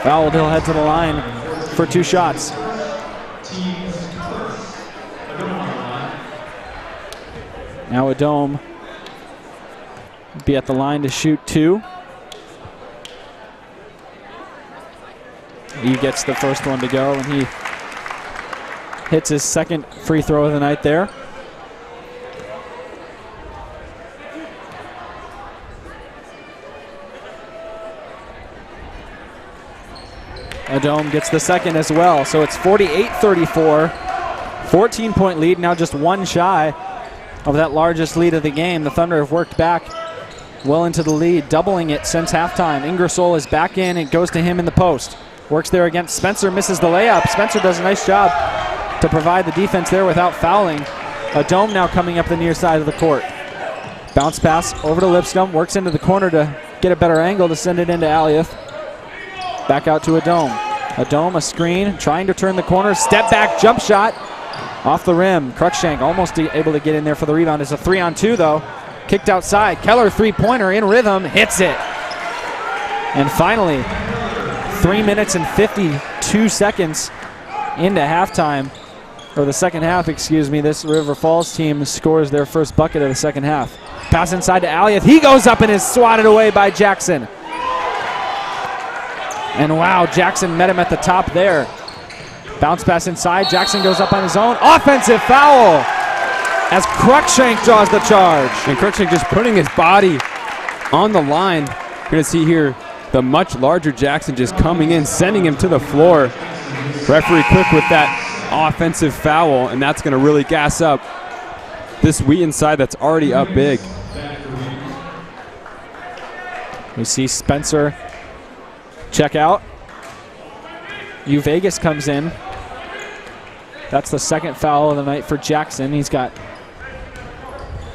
Fouled, he'll head to the line for 2 shots. Now Adome be at the line to shoot 2. He gets the first one to go, and he hits his second free throw of the night there. Adome gets the second as well, so it's 48-34. 14-point lead, now just 1 shy of that largest lead of the game. The Thunder have worked back well into the lead, doubling it since halftime. Ingersoll is back in, and goes to him in the post. Works there against Spencer, misses the layup. Spencer does a nice job to provide the defense there without fouling. Adome now coming up the near side of the court. Bounce pass over to Lipscomb, works into the corner to get a better angle to send it into Aliath. Back out to Adome. Adome, a screen, trying to turn the corner. Step back, jump shot. Off the rim. Cruikshank almost able to get in there for the rebound. It's a 3-on-2 though. Kicked outside. Keller 3-pointer in rhythm. Hits it. And finally, 3 minutes and 52 seconds into halftime, or the second half, excuse me, this River Falls team scores their first bucket of the second half. Pass inside to Aliath. He goes up and is swatted away by Jackson. And wow, Jackson met him at the top there. Bounce pass inside. Jackson goes up on his own. Offensive foul as Cruikshank draws the charge. And Cruikshank just putting his body on the line. You're going to see here the much larger Jackson just coming in, sending him to the floor. Referee quick with that offensive foul, and that's going to really gas up this Wheaton side that's already up big. We see Spencer check out. Vegas comes in. That's the second foul of the night for Jackson. He's got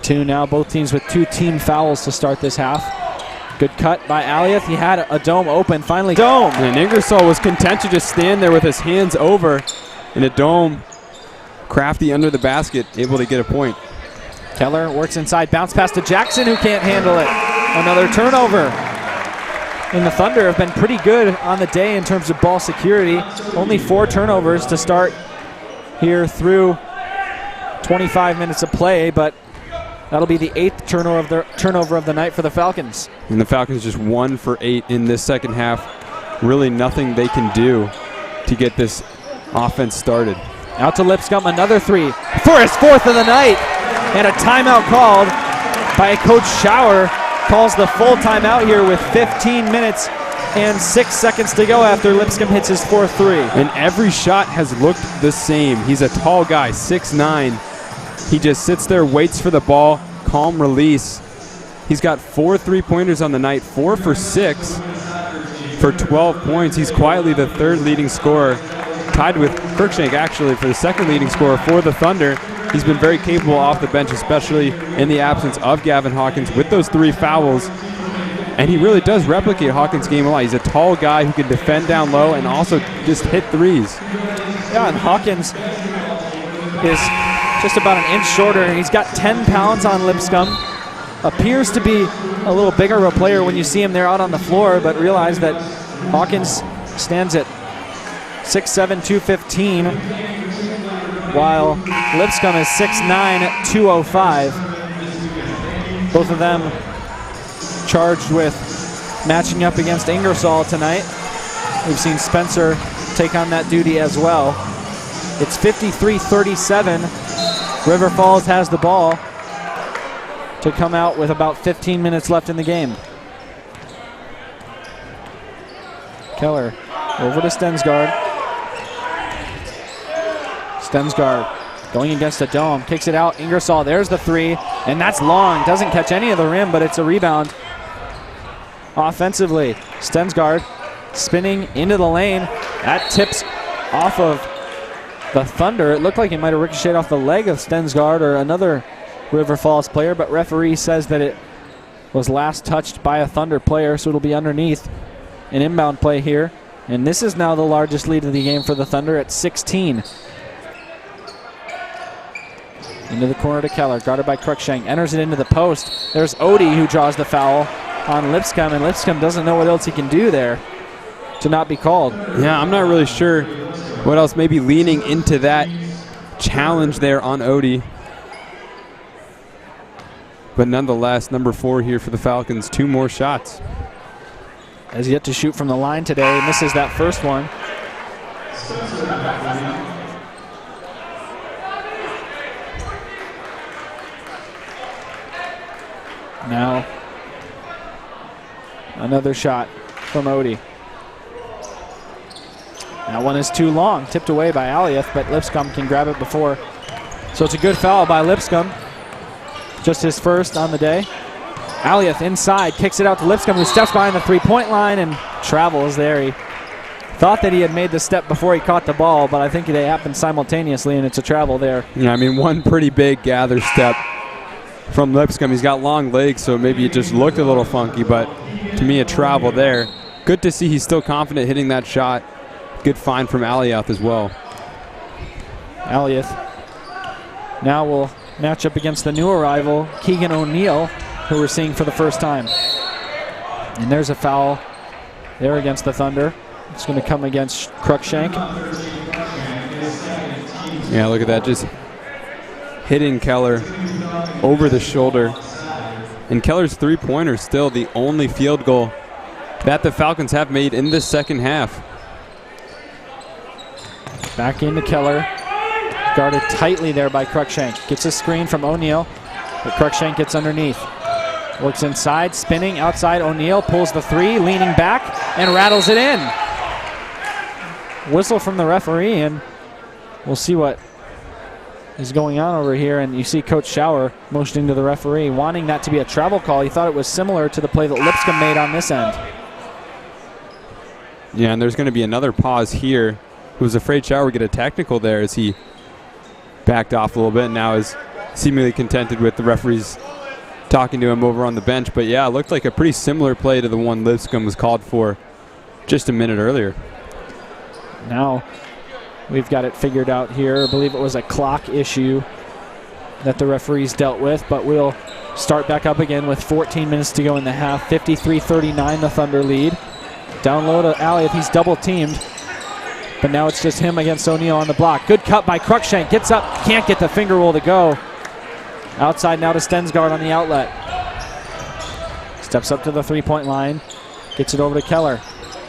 2 now. Both teams with 2 team fouls to start this half. Good cut by Aliath. He had a dome open. Finally, dome. And Ingersoll was content to just stand there with his hands over in a dome. Crafty under the basket, able to get a point. Keller works inside. Bounce pass to Jackson, who can't handle it. Another turnover. And the Thunder have been pretty good on the day in terms of ball security. Only 4 turnovers to start here through 25 minutes of play, but that'll be the 8th turnover of the night for the Falcons. And the Falcons just 1 for 8 in this second half. Really nothing they can do to get this offense started. Out to Lipscomb, another 3 for his 4th of the night. And a timeout called by Coach Schauer. Calls the full timeout here with 15 minutes and 6 seconds to go after Lipscomb hits his 4th 3. And every shot has looked the same. He's a tall guy, 6'9". He just sits there, waits for the ball, calm release. He's got 4 3-pointers on the night, 4 for 6 for 12 points. He's quietly the 3rd leading scorer, tied with Cruikshank actually for the 2nd leading scorer for the Thunder. He's been very capable off the bench, especially in the absence of Gavin Hawkins with those 3 fouls. And he really does replicate Hawkins' game a lot. He's a tall guy who can defend down low and also just hit threes. Yeah, and Hawkins is just about an inch shorter, and he's got 10 pounds on Lipscomb. Appears to be a little bigger of a player when you see him there out on the floor, but realize that Hawkins stands at 6'7", 215, while Lipscomb is 6'9", 205. Both of them charged with matching up against Ingersoll tonight. We've seen Spencer take on that duty as well. It's 53-37. River Falls has the ball to come out with about 15 minutes left in the game. Keller over to Stensgaard. Stensgaard going against the dome, kicks it out. Ingersoll, there's the 3, and that's long. Doesn't catch any of the rim, but it's a rebound. Offensively, Stensgaard spinning into the lane. That tips off of the Thunder. It looked like it might have ricocheted off the leg of Stensgaard or another River Falls player, but referee says that it was last touched by a Thunder player, so it'll be underneath. An inbound play here, and this is now the largest lead of the game for the Thunder at 16. Into the corner to Keller, guarded by Cruikshank, enters it into the post. There's Odie who draws the foul on Lipscomb, and Lipscomb doesn't know what else he can do there to not be called. Yeah, I'm not really sure what else, maybe leaning into that challenge there on Odie. But nonetheless, number 4 here for the Falcons, 2 more shots. Has yet to shoot from the line today, misses that first one. Now, another shot from Odie. That one is too long, tipped away by Aliath, but Lipscomb can grab it before. So it's a good foul by Lipscomb. Just his first on the day. Aliath inside, kicks it out to Lipscomb, who steps behind the 3-point line and travels there. He thought that he had made the step before he caught the ball, but I think they happened simultaneously, and it's a travel there. Yeah, I mean, one pretty big gather step from Lipscomb. He's got long legs, so maybe it just looked a little funky, but to me, a travel there. Good to see he's still confident hitting that shot. Good find from Aliath as well. Aliath now will match up against the new arrival, Keegan O'Neill, who we're seeing for the first time. And there's a foul there against the Thunder. It's going to come against Cruikshank. Yeah, look at that, just hitting Keller over the shoulder. And Keller's 3-pointer still the only field goal that the Falcons have made in this second half. Back into Keller. Guarded tightly there by Cruikshank. Gets a screen from O'Neill, but Cruikshank gets underneath. Works inside, spinning outside. O'Neill pulls the 3, leaning back, and rattles it in. Whistle from the referee, and we'll see what is going on over here, and you see Coach Schauer motioning to the referee, wanting that to be a travel call. He thought it was similar to the play that Lipscomb made on this end. Yeah, and there's going to be another pause here. Who was afraid Schauer would get a technical there as he backed off a little bit and now is seemingly contented with the referees talking to him over on the bench. But yeah, it looked like a pretty similar play to the one Lipscomb was called for just a minute earlier. Now we've got it figured out here. I believe it was a clock issue that the referees dealt with, but we'll start back up again with 14 minutes to go in the half. 53-39 the Thunder lead. Down low to Alioth, he's double teamed, but now it's just him against O'Neal on the block. Good cut by Cruikshank, gets up, can't get the finger roll to go. Outside now to Stensgaard on the outlet. Steps up to the three-point line, gets it over to Keller.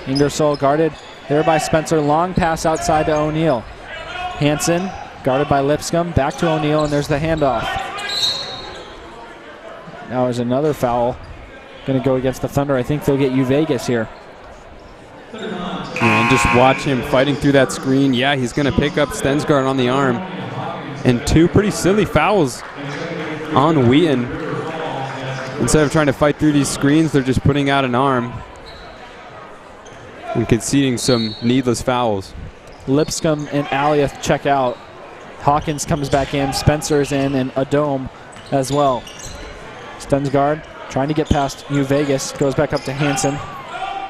Ingersoll guarded there by Spencer. Long pass outside to O'Neal. Hansen guarded by Lipscomb. Back to O'Neal, and there's the handoff. Now there's another foul going to go against the Thunder. I think they'll get Vegas here. And just watch him fighting through that screen. Yeah, he's going to pick up Stensgaard on the arm. And two pretty silly fouls on Wheaton. Instead of trying to fight through these screens, they're just putting out an arm and conceding some needless fouls. Lipscomb and Alioth check out. Hawkins comes back in, Spencer's in, and Adome as well. Stensgaard trying to get past Vegas, goes back up to Hansen.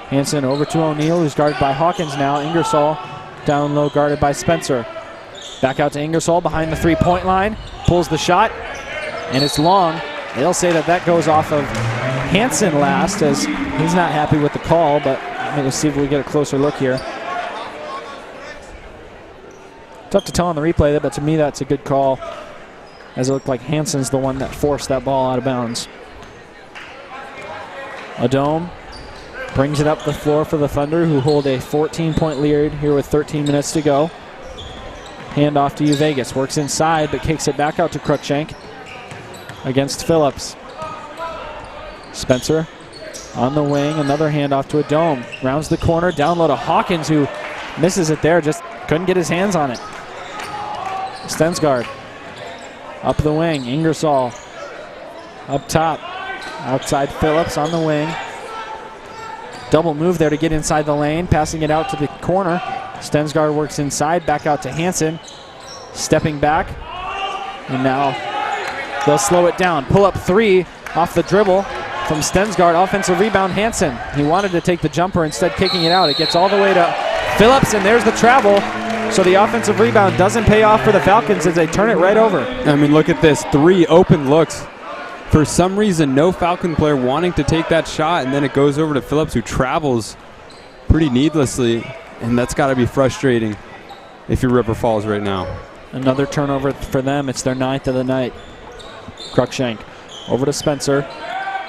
Hansen over to O'Neal, who's guarded by Hawkins now. Ingersoll down low, guarded by Spencer. Back out to Ingersoll behind the three-point line. Pulls the shot, and it's long. They'll say that that goes off of Hansen last, as he's not happy with the call, but let's see if we get a closer look here. Tough to tell on the replay, but to me that's a good call, as it looked like Hansen's the one that forced that ball out of bounds. Adome brings it up the floor for the Thunder, who hold a 14-point lead here with 13 minutes to go. Hand off to Vegas. Works inside, but kicks it back out to Cruikshank against Phillips. Spencer on the wing. Another handoff to Adome. Rounds the corner. Down low to Hawkins, who misses it there. Just couldn't get his hands on it. Stensgaard up the wing. Ingersoll up top. Outside Phillips on the wing. Double move there to get inside the lane, passing it out to the corner. Stensgaard works inside, back out to Hansen. Stepping back, and now they'll slow it down. Pull up three off the dribble from Stensgaard. Offensive rebound, Hansen. He wanted to take the jumper, instead kicking it out. It gets all the way to Phillips, and there's the travel. So the offensive rebound doesn't pay off for the Falcons as they turn it right over. I mean, look at this. 3 open looks. For some reason, no Falcon player wanting to take that shot, and then it goes over to Phillips, who travels pretty needlessly, and that's got to be frustrating if you're River Falls right now. Another turnover for them. It's their 9th of the night. Cruikshank over to Spencer.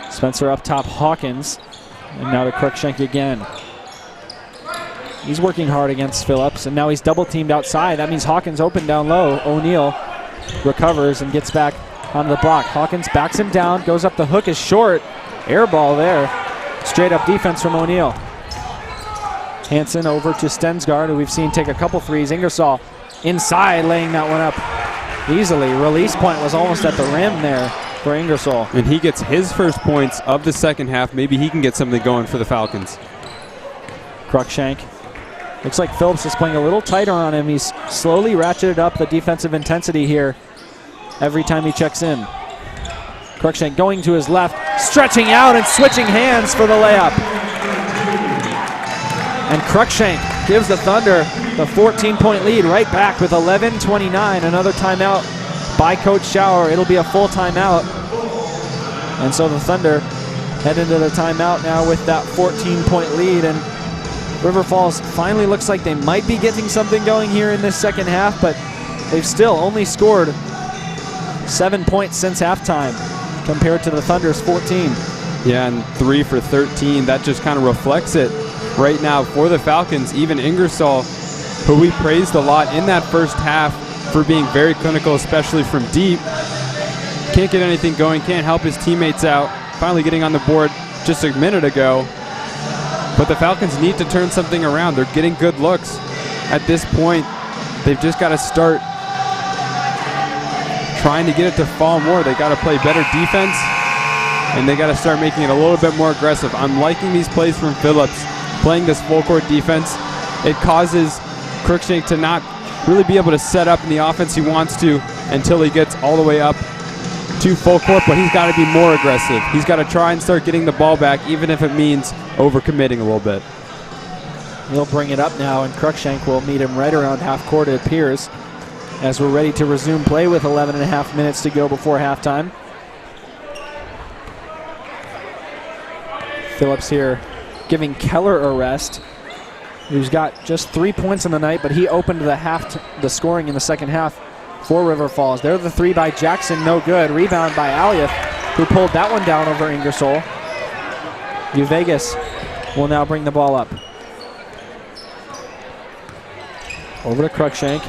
Spencer up top, Hawkins, and now to Cruikshank again. He's working hard against Phillips, and now he's double teamed outside. That means Hawkins open down low. O'Neal recovers and gets back onto the block. Hawkins backs him down, goes up, the hook is short. Air ball there. Straight up defense from O'Neal. Hansen over to Stensgaard, who we've seen take a couple threes. Ingersoll inside, laying that one up easily. Release point was almost at the rim there for Ingersoll. And he gets his first points of the second half. Maybe he can get something going for the Falcons. Cruikshank. Looks like Phillips is playing a little tighter on him. He's slowly ratcheted up the defensive intensity here every time he checks in. Cruikshank going to his left, stretching out and switching hands for the layup. And Cruikshank gives the Thunder the 14-point lead right back with 11:29. Another timeout by Coach Schauer. It'll be a full timeout. And so the Thunder head into the timeout now with that 14-point lead. And River Falls finally looks like they might be getting something going here in this second half, but they've still only scored 7 points since halftime compared to the Thunder's 14. Yeah, and 3 for 13. That just kind of reflects it right now for the Falcons. Even Ingersoll, who we praised a lot in that first half for being very clinical, especially from deep, can't get anything going, can't help his teammates out. Finally getting on the board just a minute ago. But the Falcons need to turn something around. They're getting good looks at this point. They've just got to start trying to get it to fall more. They got to play better defense, and they got to start making it a little bit more aggressive. I'm liking these plays from Phillips, playing this full court defense. It causes Cruikshank to not really be able to set up in the offense he wants to until he gets all the way up to full court, but he's got to be more aggressive. He's got to try and start getting the ball back, even if it means overcommitting a little bit. He'll bring it up now, and Cruikshank will meet him right around half court, it appears, as we're ready to resume play with 11.5 minutes to go before halftime. Phillips here giving Keller a rest, who's got just 3 points in the night, but he opened the scoring in the second half for River Falls. There the three by Jackson, no good. Rebound by Aliath, who pulled that one down over Ingersoll. Vegas will now bring the ball up. Over to Cruikshank.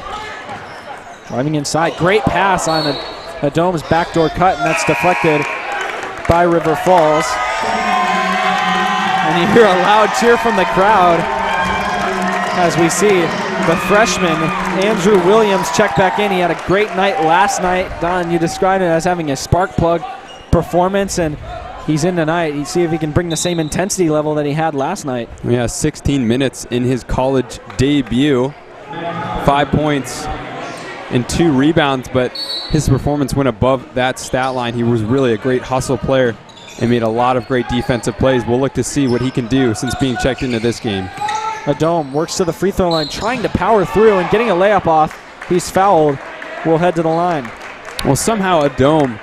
Driving inside. Great pass on Adom's backdoor cut, and that's deflected by River Falls. And you hear a loud cheer from the crowd as we see the freshman, Andrew Williams, check back in. He had a great night last night. Don, you described it as having a spark plug performance, and he's in tonight. You see if he can bring the same intensity level that he had last night. Yeah, 16 minutes in his college debut. 5 points and 2 rebounds, but his performance went above that stat line. He was really a great hustle player and made a lot of great defensive plays. We'll look to see what he can do since being checked into this game. Adom works to the free throw line, trying to power through and getting a layup off. He's fouled. Will head to the line. Well, somehow Adom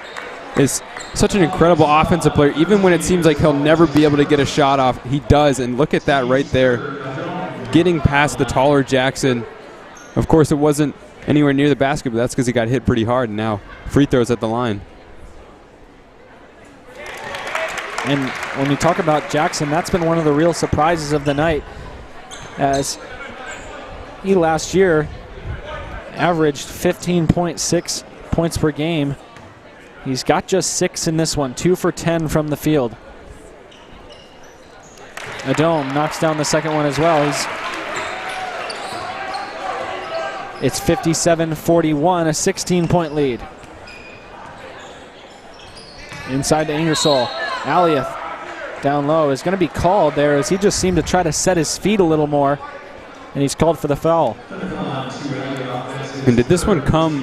is such an incredible offensive player. Even when it seems like he'll never be able to get a shot off, he does. And look at that right there. Getting past the taller Jackson. Of course, it wasn't anywhere near the basket, but that's because he got hit pretty hard, and now free throws at the line. And when you talk about Jackson, that's been one of the real surprises of the night, as he last year averaged 15.6 points per game. He's got just 6 in this one, 2 for 10 from the field. Adom knocks down the second one as well. It's 57-41, a 16-point lead. Inside to Ingersoll. Aliath down low is going to be called there, as he just seemed to try to set his feet a little more, and he's called for the foul. And did this one come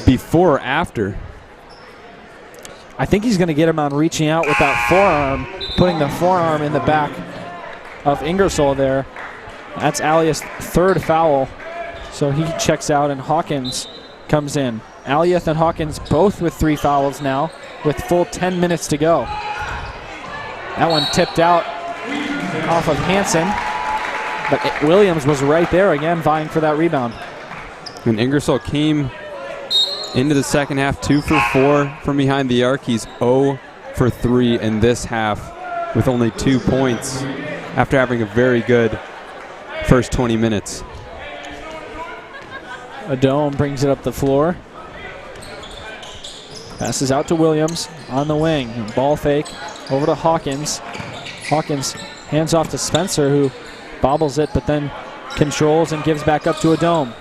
before or after? I think he's going to get him on reaching out with that forearm, putting the forearm in the back of Ingersoll there. That's Aliath's third foul. So he checks out, and Hawkins comes in. Aliath and Hawkins both with 3 fouls now, with full 10 minutes to go. That one tipped out off of Hansen, but Williams was right there again, vying for that rebound. And Ingersoll came into the second half 2 for 4 from behind the arc. He's 0 for 3 in this half with only 2 points after having a very good first 20 minutes. Adom brings it up the floor. Passes out to Williams on the wing. Ball fake over to Hawkins. Hawkins hands off to Spencer, who bobbles it but then controls and gives back up to Adom.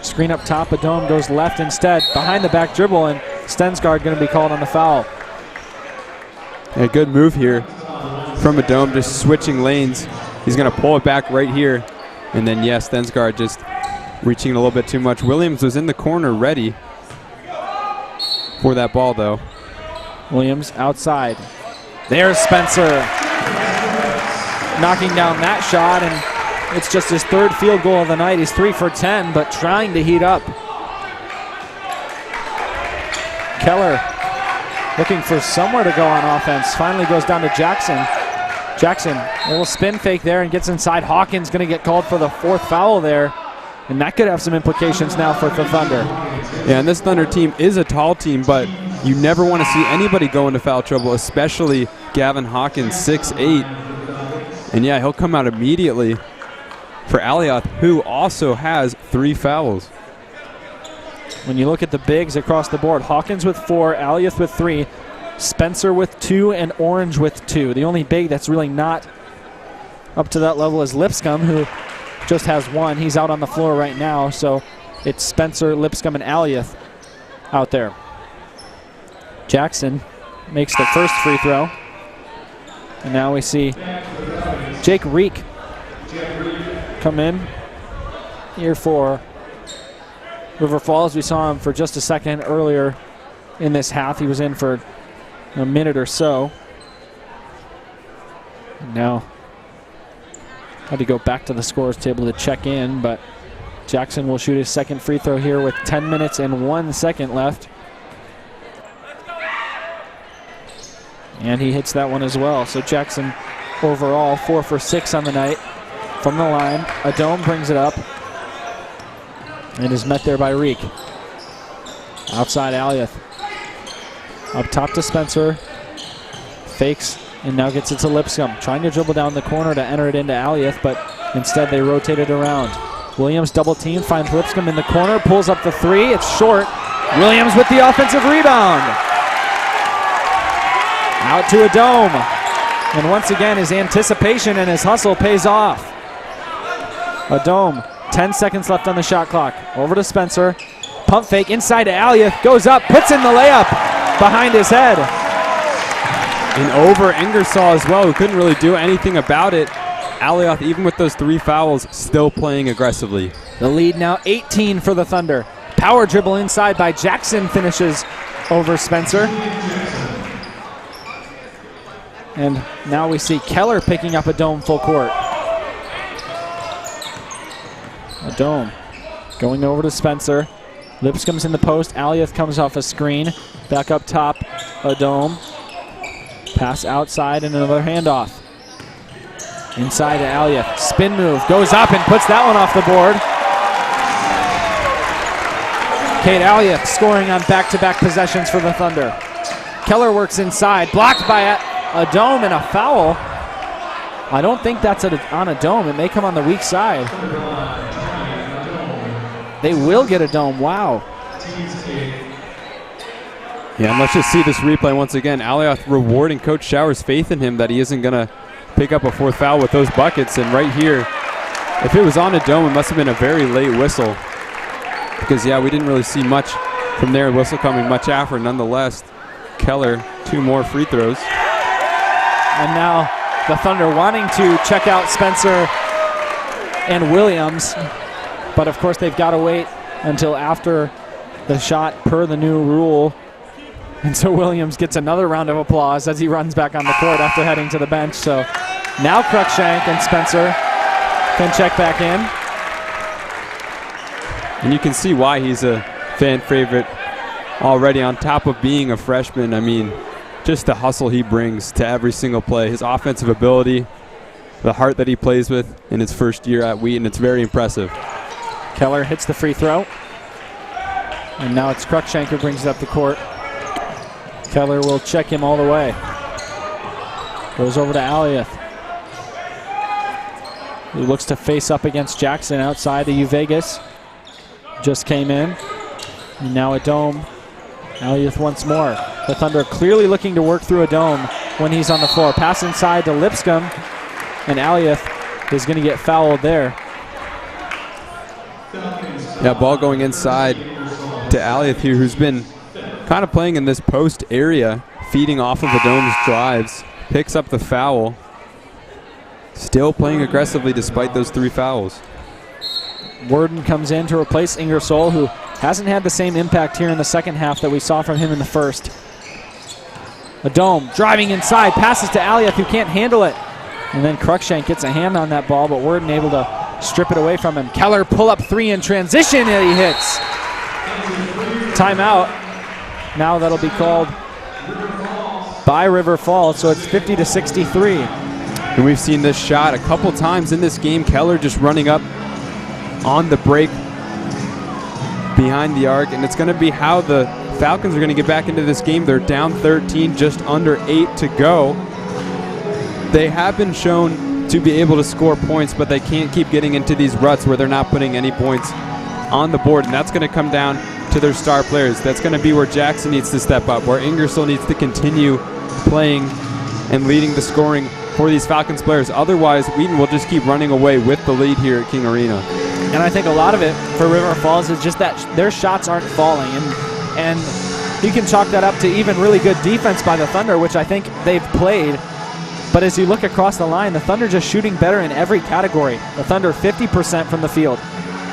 Screen up top, Adom goes left instead. Behind the back dribble, and Stensgaard going to be called on the foul. A good move here from Adom, just switching lanes. He's going to pull it back right here. And then, yes, Stensgaard just reaching a little bit too much. Williams was in the corner ready for that ball, though. Williams outside. There's Spencer knocking down that shot, and it's just his 3rd field goal of the night. He's 3 for 10, but trying to heat up. Keller looking for somewhere to go on offense. Finally goes down to Jackson. Jackson, a little spin fake there and gets inside. Hawkins going to get called for the 4th foul there. And that could have some implications now for the Thunder. Yeah, and this Thunder team is a tall team, but you never want to see anybody go into foul trouble, especially Gavin Hawkins, 6'8". And yeah, he'll come out immediately for Aliath, who also has 3 fouls. When you look at the bigs across the board, Hawkins with 4, Aliath with 3, Spencer with 2, and Orange with 2. The only big that's really not up to that level is Lipscomb, who just has 1. He's out on the floor right now, so it's Spencer, Lipscomb, and Aliath out there. Jackson makes the first free throw. And now we see Jake Reek come in here for River Falls. We saw him for just a second earlier in this half. He was in for a minute or so. And now had to go back to the scores table to check in, but Jackson will shoot his second free throw here with 10 minutes and 1 second left. And he hits that one as well. So Jackson overall 4 for 6 on the night from the line. Adome brings it up and is met there by Reek. Outside Aliath. Up top to Spencer. Fakes and now gets it to Lipscomb. Trying to dribble down the corner to enter it into Aliath, but instead they rotate it around. Williams double team, finds Lipscomb in the corner, pulls up the three. It's short. Williams with the offensive rebound. Out to Adome. And once again, his anticipation and his hustle pays off. Adome, 10 seconds left on the shot clock. Over to Spencer. Pump fake inside to Aliath. Goes up, puts in the layup behind his head. And over Ingersoll as well, who couldn't really do anything about it. Aliath, even with those 3 fouls, still playing aggressively. The lead now 18 for the Thunder. Power dribble inside by Jackson finishes over Spencer. And now we see Keller picking up Adome full court. Adome going over to Spencer. Lipscomb's in the post. Aliath comes off a screen. Back up top, Adome. Pass outside and another handoff. Inside to Aliath. Spin move. Goes up and puts that one off the board. Cade Aliath scoring on back-to-back possessions for the Thunder. Keller works inside. Blocked by Adome and a foul. I don't think that's on Adome. It may come on the weak side. They will get Adome. Wow. Yeah, and let's just see this replay once again. Aliath rewarding Coach Shower's faith in him that he isn't going to pick up a 4th foul with those buckets. And right here, if it was on Adome, it must have been a very late whistle. Because, yeah, we didn't really see much from there. Whistle coming much after. Nonetheless, Keller, 2 more free throws. And now the Thunder wanting to check out Spencer and Williams. But, of course, they've got to wait until after the shot per the new rule. And so Williams gets another round of applause as he runs back on the court after heading to the bench. So now Cruikshank and Spencer can check back in. And you can see why he's a fan favorite already, on top of being a freshman. I mean, just the hustle he brings to every single play, his offensive ability, the heart that he plays with in his first year at Wheaton. It's very impressive. Keller hits the free throw. And now it's Cruikshank who brings it up the court. Keller will check him all the way. Goes over to Aliath, who looks to face up against Jackson outside to Vegas. Just came in. And now Adome. Aliath once more. The Thunder clearly looking to work through Adome when he's on the floor. Pass inside to Lipscomb. And Aliath is going to get fouled there. Yeah, ball going inside to Aliath here, who's been kind of playing in this post area, feeding off of Adome's drives. Picks up the foul. Still playing aggressively despite those 3 fouls. Worden comes in to replace Ingersoll, who hasn't had the same impact here in the second half that we saw from him in the first. Adome driving inside, passes to Aliath, who can't handle it. And then Cruikshank gets a hand on that ball, but Worden able to strip it away from him. Keller pull up 3 in transition, and he hits. Timeout. Now that'll be called by River Falls, so it's 50-63. And we've seen this shot a couple times in this game. Keller just running up on the break behind the arc, and it's going to be how the Falcons are going to get back into this game. They're down 13, just under 8 to go. They have been shown to be able to score points, but they can't keep getting into these ruts where they're not putting any points on the board, and that's going to come down to their star players. That's going to be where Jackson needs to step up, where Ingersoll needs to continue playing and leading the scoring for these Falcons players. Otherwise, Wheaton will just keep running away with the lead here at King Arena. And I think a lot of it for River Falls is just that their shots aren't falling. And And you can chalk that up to even really good defense by the Thunder, which I think they've played. But as you look across the line, the Thunder just shooting better in every category. The Thunder 50% from the field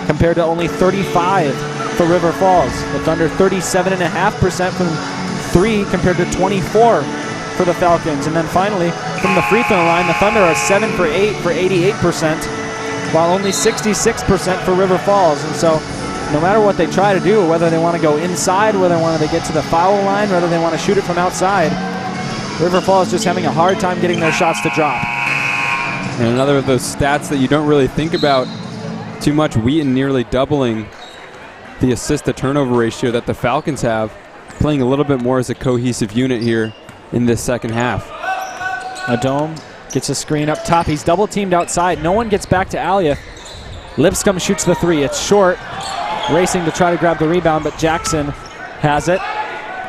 compared to only 35 for River Falls. The Thunder 37.5% from 3 compared to 24 for the Falcons. And then finally, from the free throw line, the Thunder are 7 for 8 for 88%, while only 66% for River Falls. And so no matter what they try to do, whether they want to go inside, whether they want to get to the foul line, whether they want to shoot it from outside, River Falls just having a hard time getting their shots to drop. And another of those stats that you don't really think about too much, Wheaton nearly doubling the assist-to-turnover ratio that the Falcons have, playing a little bit more as a cohesive unit here in this second half. Adome gets a screen up top. He's double-teamed outside. No one gets back to Aliath. Lipscomb shoots the 3. It's short. Racing to try to grab the rebound, but Jackson has it.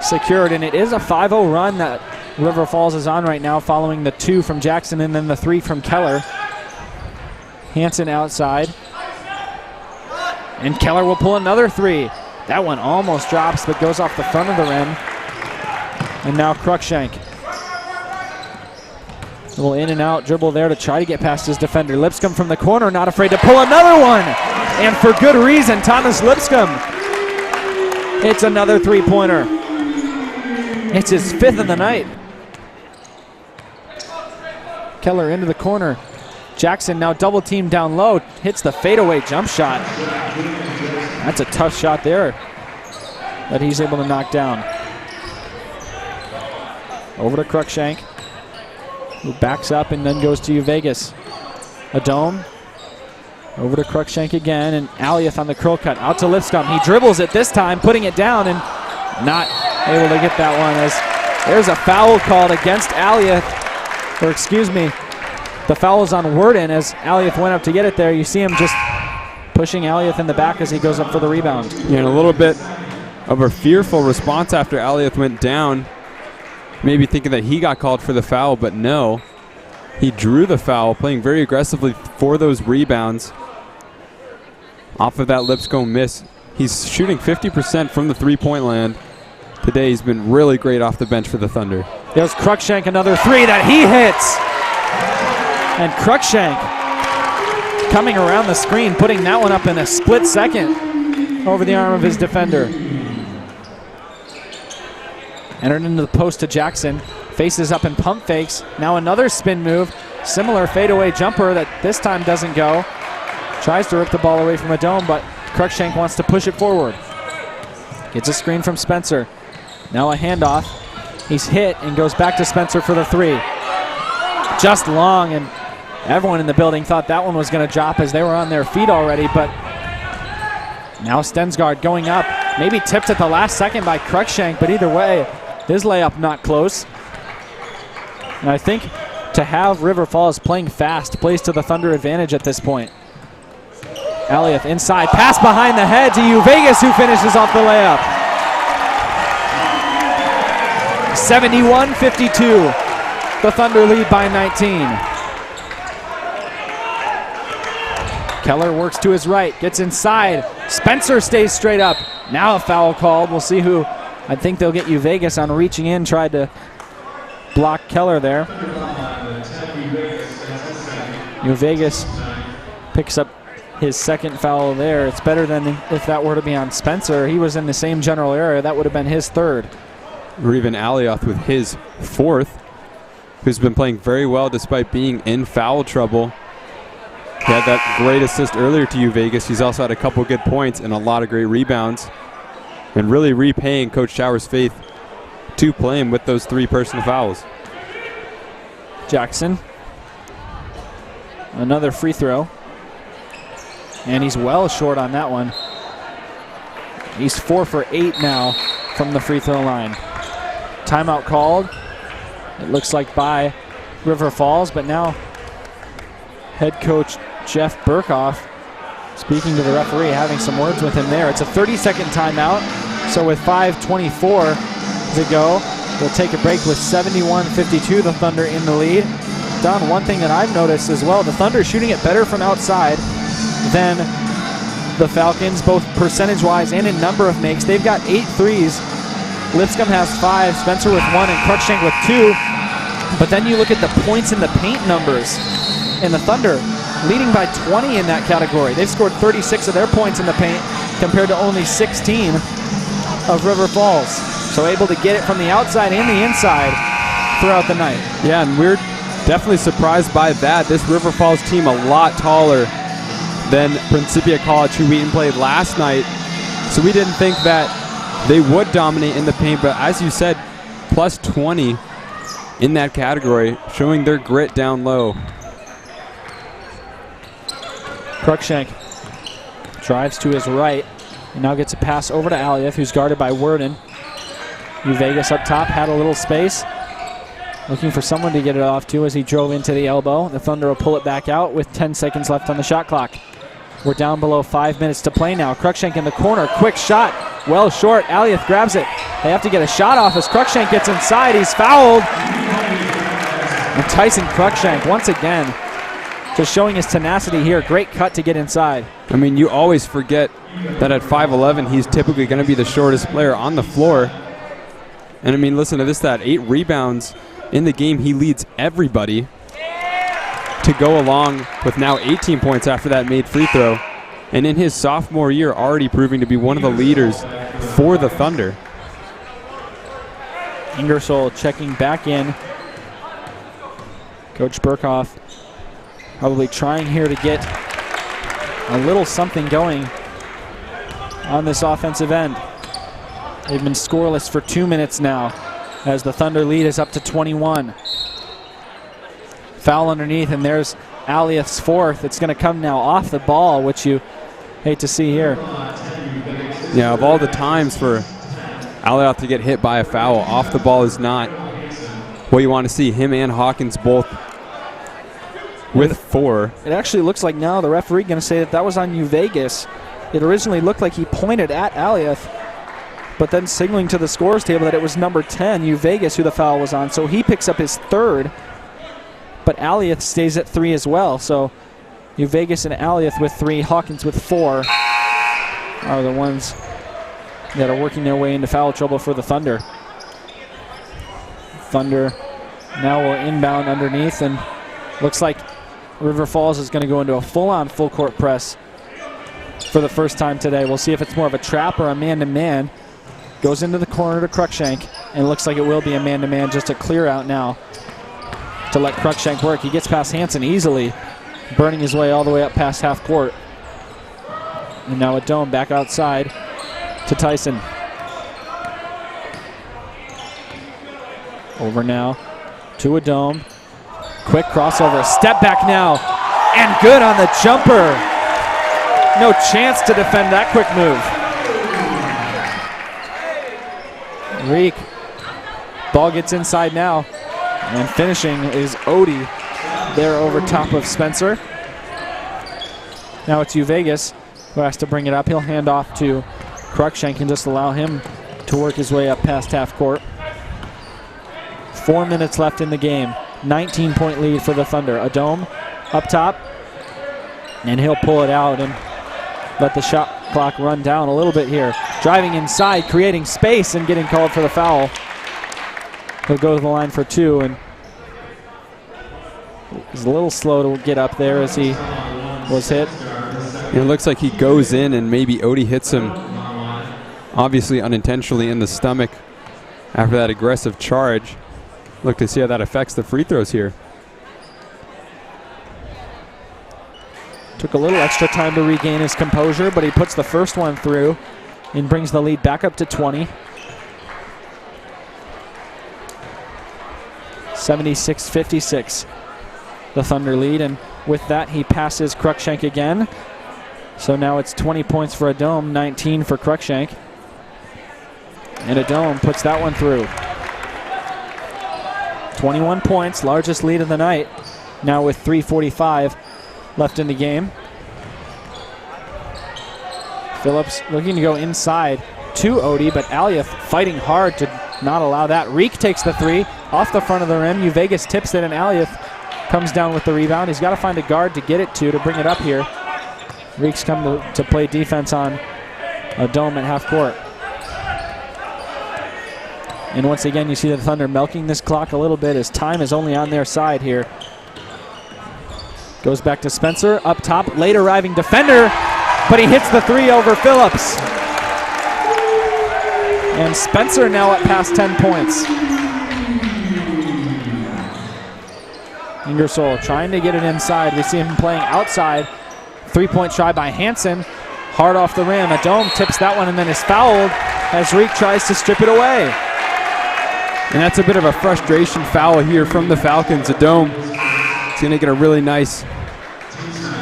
Secured, and it is a 5-0 run that River Falls is on right now, following the 2 from Jackson and then the 3 from Keller. Hansen outside. And Keller will pull another 3. That one almost drops, but goes off the front of the rim. And now Cruikshank. A little in and out dribble there to try to get past his defender. Lipscomb from the corner, not afraid to pull another one. And for good reason, Thomas Lipscomb. It's another 3-pointer. It's his 5th of the night. Keller into the corner. Jackson now double teamed down low. Hits the fadeaway jump shot. That's a tough shot there that he's able to knock down. Over to Cruikshank, who backs up and then goes to Uvegas. Adome. Over to Cruikshank again, and Aliath on the curl cut. Out to Lipscomb. He dribbles it this time, putting it down, and not able to get that one, as there's a foul called against Aliath. Or excuse me, the foul is on Worden as Aliath went up to get it there. You see him just pushing Aliath in the back as he goes up for the rebound. Yeah, and a little bit of a fearful response after Aliath went down. Maybe thinking that he got called for the foul, but no. He drew the foul, playing very aggressively for those rebounds. Off of that Lipscomb miss, he's shooting 50% from the three-point land. Today he's been really great off the bench for the Thunder. There's Cruikshank, another 3 that he hits. And Cruikshank coming around the screen, putting that one up in a split second over the arm of his defender. Entered into the post to Jackson. Faces up and pump fakes. Now another spin move. Similar fadeaway jumper that this time doesn't go. Tries to rip the ball away from Adome, but Cruikshank wants to push it forward. Gets a screen from Spencer. Now a handoff. He's hit and goes back to Spencer for the 3. Just long, and everyone in the building thought that one was going to drop as they were on their feet already, but now Stensgaard going up. Maybe tipped at the last second by Cruikshank, but either way, his layup not close. And I think to have River Falls playing fast plays to the Thunder advantage at this point. Aliath inside, pass behind the head to Uvegas, who finishes off the layup. 71-52. The Thunder lead by 19. Keller works to his right, gets inside. Spencer stays straight up. Now a foul called. We'll see who. I think they'll get Uvegas on reaching in, tried to block Keller there. Uvegas picks up his second foul there. It's better than if that were to be on Spencer. He was in the same general area. That would have been his 3rd. Or even Aliath with his 4th, who's been playing very well despite being in foul trouble. He had that great assist earlier to Uvegas. He's also had a couple good points and a lot of great rebounds. And really repaying Coach Tower's faith to play him with those 3 personal fouls. Jackson. Another free throw. And he's well short on that one. He's 4 for 8 now from the free throw line. Timeout called. It looks like by River Falls, but now head coach Jeff Burkhoff speaking to the referee, having some words with him there. It's a 30-second timeout, so with 5:24 to go, we'll take a break with 71-52, the Thunder in the lead. Don, one thing that I've noticed as well, the Thunder shooting it better from outside than the Falcons, both percentage-wise and in number of makes. They've got 8 threes. Lipscomb has 5, Spencer with 1, and Cruikshank with 2. But then you look at the points in the paint numbers, and the Thunder leading by 20 in that category. They've scored 36 of their points in the paint compared to only 16 of River Falls. So able to get it from the outside and the inside throughout the night. Yeah, and we're definitely surprised by that. This River Falls team a lot taller than Principia College, who Wheaton played last night. So we didn't think that they would dominate in the paint, but as you said, plus 20 in that category, showing their grit down low. Cruikshank drives to his right and now gets a pass over to Aliath, who's guarded by Worden. Vegas up top had a little space, looking for someone to get it off to as he drove into the elbow. The Thunder will pull it back out with 10 seconds left on the shot clock. We're down below 5 minutes to play now. Cruikshank in the corner, quick shot, well short. Aliath grabs it. They have to get a shot off as Cruikshank gets inside. He's fouled. And Tyson Cruikshank once again just showing his tenacity here. Great cut to get inside. I mean, you always forget that at 5'11", he's typically going to be the shortest player on the floor. And I mean, listen to this, that 8 rebounds in the game. He leads everybody to go along with now 18 points after that made free throw. And in his sophomore year, already proving to be one of the leaders for the Thunder. Ingersoll checking back in. Coach Burkhoff probably trying here to get a little something going on this offensive end. They've been scoreless for 2 minutes now as the Thunder lead is up to 21. Foul underneath, and there's Aliath's 4th. It's going to come now off the ball, which you hate to see here. Yeah, of all the times for Aliath to get hit by a foul, off the ball is not what you want to see. Him and Hawkins both with 4. It actually looks like now the referee going to say that was on Vegas. It originally looked like he pointed at Aliath, but then signaling to the scores table that it was number 10, Vegas, who the foul was on. So he picks up his 3rd, but Aliath stays at 3 as well. So Vegas and Aliath with 3, Hawkins with 4 are the ones that are working their way into foul trouble for the Thunder. Thunder now will inbound underneath, and looks like River Falls is going to go into a full-on full-court press for the first time today. We'll see if it's more of a trap or a man-to-man. Goes into the corner to Cruikshank, and it looks like it will be a man-to-man, just a clear out now to let Cruikshank work. He gets past Hansen easily, burning his way all the way up past half court. And now a Dome back outside to Tyson. Over now to a Dome. Quick crossover, step back now, and good on the jumper. No chance to defend that quick move. Reek. Ball gets inside now, and finishing is Odie there over top of Spencer. Now it's Vegas who has to bring it up. He'll hand off to Cruikshank and just allow him to work his way up past half court. 4 minutes left in the game. 19-point lead for the Thunder. A Dome up top, and he'll pull it out and let the shot clock run down a little bit here. Driving inside, creating space, and getting called for the foul. He'll go to the line for 2, and he's a little slow to get up there as he was hit. It looks like he goes in, and maybe Odie hits him, obviously unintentionally, in the stomach after that aggressive charge. Look to see how that affects the free throws here. Took a little extra time to regain his composure, but he puts the first one through and brings the lead back up to 20. 76-56, the Thunder lead, and with that he passes Cruikshank again. So now it's 20 points for a Dome, 19 for Cruikshank. And a Dome puts that one through. 21 points, largest lead of the night, now with 3:45 left in the game. Phillips looking to go inside to Odie, but Aliath fighting hard to not allow that. Reek takes the 3 off the front of the rim. Vegas tips it, and Aliath comes down with the rebound. He's got to find a guard to get it to bring it up here. Reek's come to play defense on a Dome at half court. And once again, you see the Thunder milking this clock a little bit as time is only on their side here. Goes back to Spencer, up top, late arriving defender, but he hits the three over Phillips. And Spencer now at past 10 points. Ingersoll trying to get it inside. We see him playing outside. 3-point try by Hansen. Hard off the rim. A Dome tips that one and then is fouled as Reek tries to strip it away. And that's a bit of a frustration foul here from the Falcons. A Dome is going to get a really nice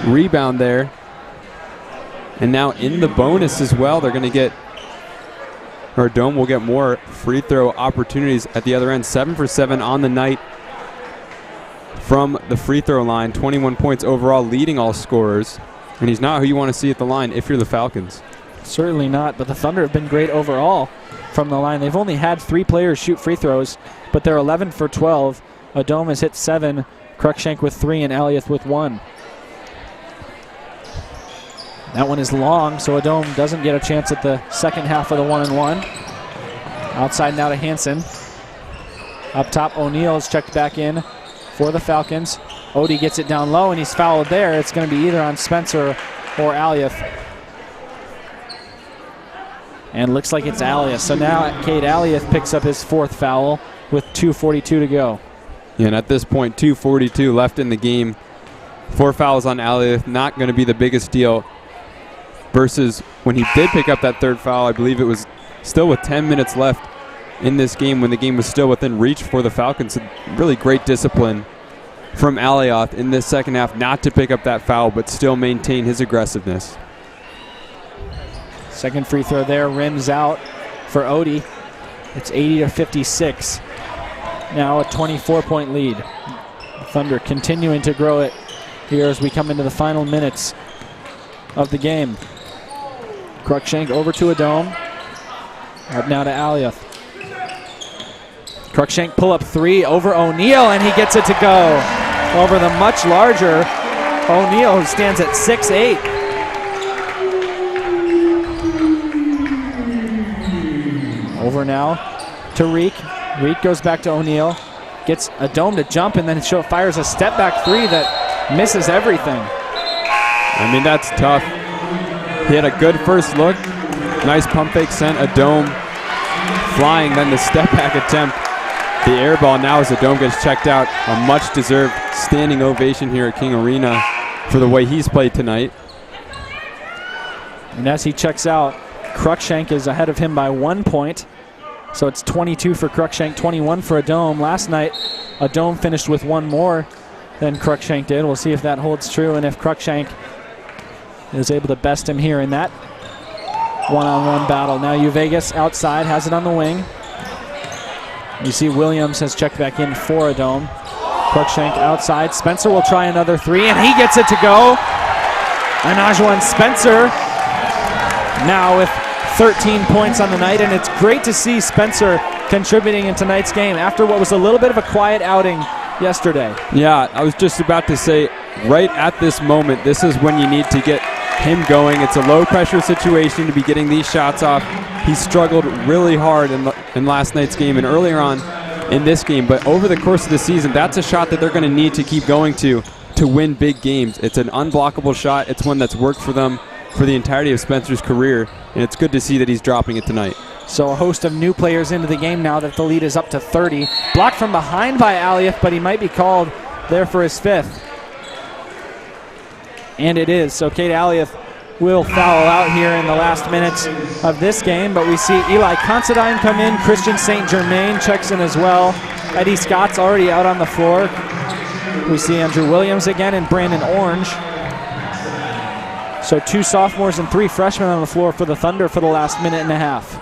rebound there. And now in the bonus as well, they're going to get, or Dome will get more free throw opportunities at the other end. 7 for 7 on the night from the free throw line. 21 points overall, leading all scorers. And he's not who you want to see at the line if you're the Falcons. Certainly not, but the Thunder have been great overall from the line. They've only had 3 players shoot free throws, but they're 11 for 12. A Dome has hit 7, Cruikshank with 3, and Aliath with 1. That one is long, so a Dome doesn't get a chance at the second half of the 1-and-1. Outside now to Hansen. Up top, O'Neal is checked back in for the Falcons. Odie gets it down low, and he's fouled there. It's going to be either on Spencer or Aliath. And looks like it's Aliath. So now Cade Aliath picks up his 4th foul with 2:42 to go. Yeah, and at this point, 2:42 left in the game. 4 fouls on Aliath, not going to be the biggest deal. Versus when he did pick up that 3rd foul, I believe it was still with 10 minutes left in this game when the game was still within reach for the Falcons. So really great discipline from Aliath in this second half not to pick up that foul but still maintain his aggressiveness. Second free throw there, rims out for Odie. It's 80-56. Now a 24-point lead. The Thunder continuing to grow it here as we come into the final minutes of the game. Cruikshank over to a Dome. Up now to Aliath. Cruikshank pull up 3 over O'Neal, and he gets it to go over the much larger O'Neal, who stands at 6'8". Over now to Reek. Reek goes back to O'Neal. Gets a Dome to jump and then fires a step back 3 that misses everything. I mean, that's tough. He had a good first look. Nice pump fake, sent a Dome flying, then the step back attempt. The air ball now as the Dome gets checked out. A much deserved standing ovation here at King Arena for the way he's played tonight. And as he checks out, Cruikshank is ahead of him by 1 point. So it's 22 for Cruikshank, 21 for a Dome. Last night, a Dome finished with 1 more than Cruikshank did. We'll see if that holds true and if Cruikshank is able to best him here in that one-on-one battle. Now Uvegas outside, has it on the wing. You see Williams has checked back in for a Dome. Cruikshank outside. Spencer will try another 3, and he gets it to go. And Ajuan Spencer now with 13 points on the night, and it's great to see Spencer contributing in tonight's game after what was a little bit of a quiet outing yesterday. Yeah, I was just about to say, right at this moment, this is when you need to get him going. It's a low-pressure situation to be getting these shots off. He struggled really hard in last night's game and earlier on in this game, but over the course of the season, that's a shot that they're going to need to keep going to win big games. It's an unblockable shot. It's one that's worked for them for the entirety of Spencer's career, and it's good to see that he's dropping it tonight. So a host of new players into the game now that the lead is up to 30. Blocked from behind by Aliath, but he might be called there for his 5th. And it is. So Cade Aliath will foul out here in the last minutes of this game, but we see Eli Considine come in. Christian St. Germain checks in as well. Eddie Scott's already out on the floor. We see Andrew Williams again and Brandon Orange. So 2 sophomores and 3 freshmen on the floor for the Thunder for the last minute and a half.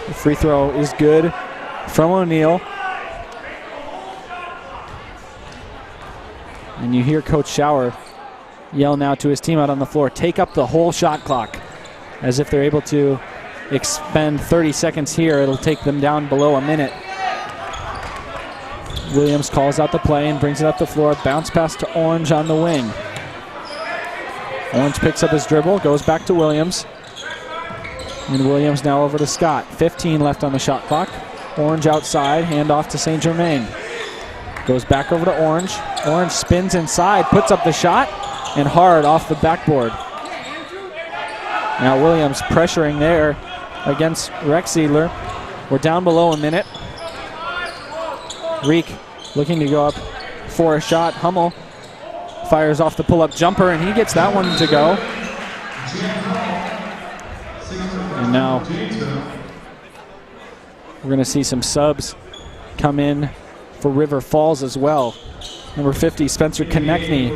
The free throw is good from O'Neal. And you hear Coach Schauer yell now to his team out on the floor, take up the whole shot clock. As if they're able to expend 30 seconds here, it'll take them down below a minute. Williams calls out the play and brings it up the floor. Bounce pass to Orange on the wing. Orange picks up his dribble, goes back to Williams. And Williams now over to Scott. 15 left on the shot clock. Orange outside, handoff to St. Germain. Goes back over to Orange. Orange spins inside, puts up the shot, and hard off the backboard. Now Williams pressuring there against Rexedler. We're down below a minute. Reek looking to go up for a shot. Hummel fires off the pull-up jumper, and he gets that one to go. And now we're going to see some subs come in for River Falls as well. Number 50, Spencer Konechny.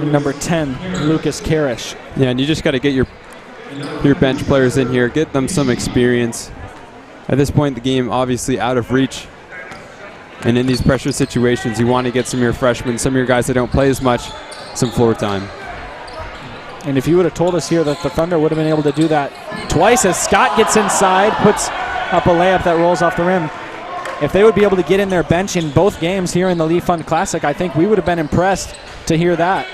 And number 10, Lucas Karish. Yeah, and you just got to get your bench players in here, get them some experience. At this point, the game obviously out of reach. And in these pressure situations, you want to get some of your freshmen, some of your guys that don't play as much, some floor time. And if you would have told us here that the Thunder would have been able to do that twice as Scott gets inside, puts up a layup that rolls off the rim. If they would be able to get in their bench in both games here in the Lee Fund Classic, I think we would have been impressed to hear that.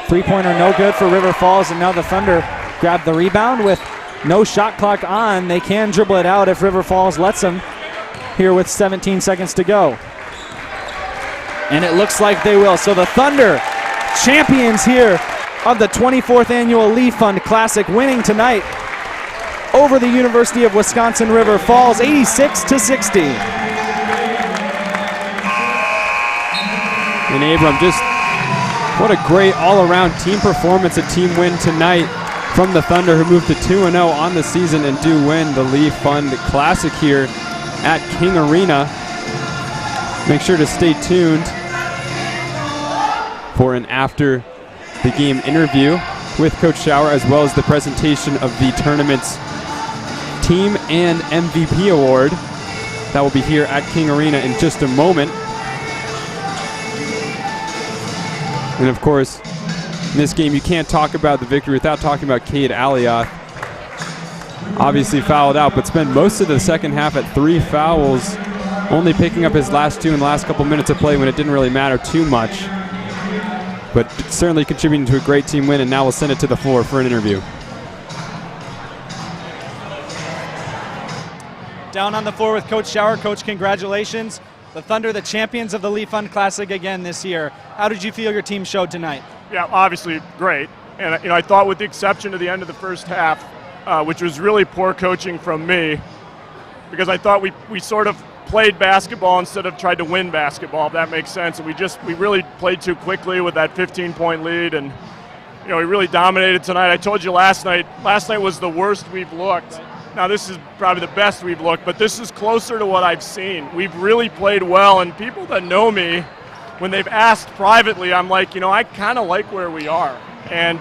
Three-pointer no good for River Falls, and now the Thunder grab the rebound with no shot clock on. They can dribble it out if River Falls lets them here with 17 seconds to go. And it looks like they will. So the Thunder, champions here of the 24th annual Lee Fund Classic, winning tonight over the University of Wisconsin River Falls, 86-60. And Abram, just what a great all-around team performance, a team win tonight from the Thunder, who moved to 2-0 on the season and do win the Lee Fund Classic here at King Arena. Make sure to stay tuned for an after the game interview with Coach Schauer, as well as the presentation of the tournament's team and MVP award. That will be here at King Arena in just a moment. And of course, in this game, you can't talk about the victory without talking about Cade Alioth. Obviously fouled out, but spent most of the second half at 3 fouls, only picking up his last 2 in the last couple minutes of play when it didn't really matter too much. But certainly contributing to a great team win, and now we'll send it to the floor for an interview. Down on the floor with Coach Schauer. Coach, congratulations. The Thunder, the champions of the Lee Fund Classic again this year. How did you feel your team showed tonight? Yeah, obviously great. And I thought, with the exception of the end of the first half, which was really poor coaching from me, because I thought we sort of played basketball instead of tried to win basketball, if that makes sense. And we really played too quickly with that 15-point lead, and we really dominated tonight. I told you last night was the worst we've looked. Now this is probably the best we've looked, but this is closer to what I've seen. We've really played well, and people that know me, when they've asked privately, I'm like, I kind of like where we are. And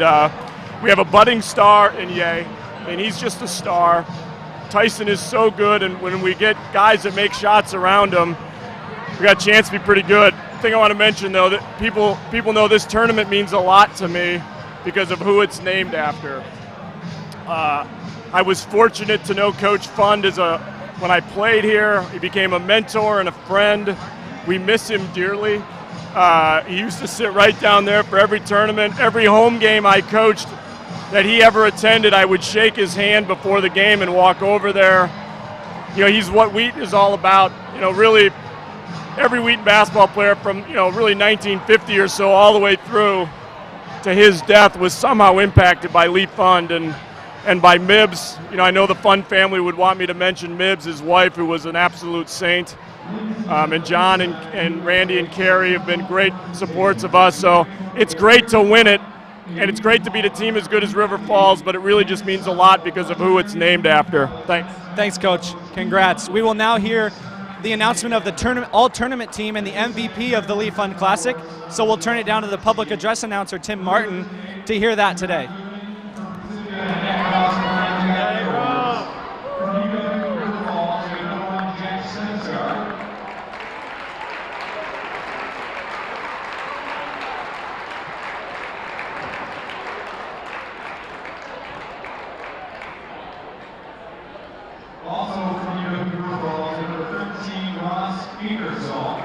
we have a budding star in Ye, and he's just a star. Tyson is so good, and when we get guys that make shots around him, we got a chance to be pretty good. The thing I want to mention, though, that people know this tournament means a lot to me because of who it's named after. I was fortunate to know Coach Fund when I played here. He became a mentor and a friend. We miss him dearly. He used to sit right down there for every tournament. Every home game I coached that he ever attended, I would shake his hand before the game and walk over there. He's what Wheaton is all about. Really, every Wheaton basketball player from, really 1950 or so all the way through to his death was somehow impacted by Lee Fund and by Mibbs. I know the Fund family would want me to mention Mibbs, his wife, who was an absolute saint. And John and Randy and Carrie have been great supports of us. So it's great to win it, and it's great to beat a team as good as River Falls, but it really just means a lot because of who it's named after. Thanks. Thanks, Coach. Congrats. We will now hear the announcement of the all-tournament team and the MVP of the Lee Fund Classic. So we'll turn it down to the public address announcer, Tim Martin, to hear that today. Also from River Falls, number 13, Ross Petersall.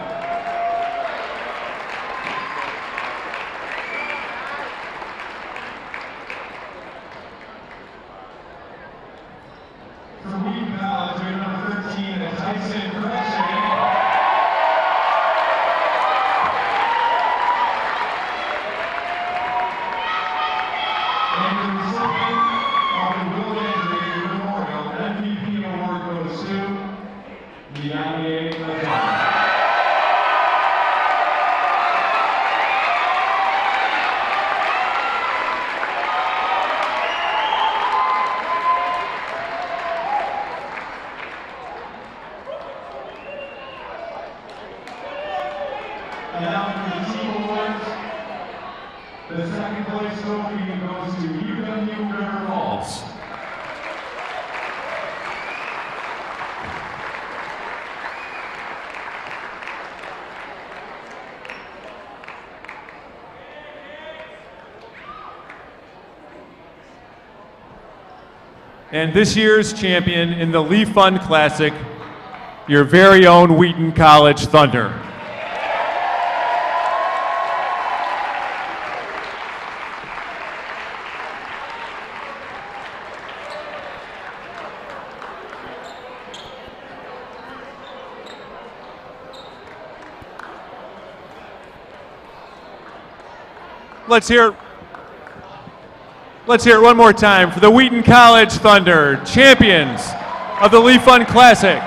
The second place trophy goes to UW River Falls. And this year's champion in the Lee Fund Classic, your very own Wheaton College Thunder. Let's hear it one more time for the Wheaton College Thunder, champions of the Lee Fund Classic.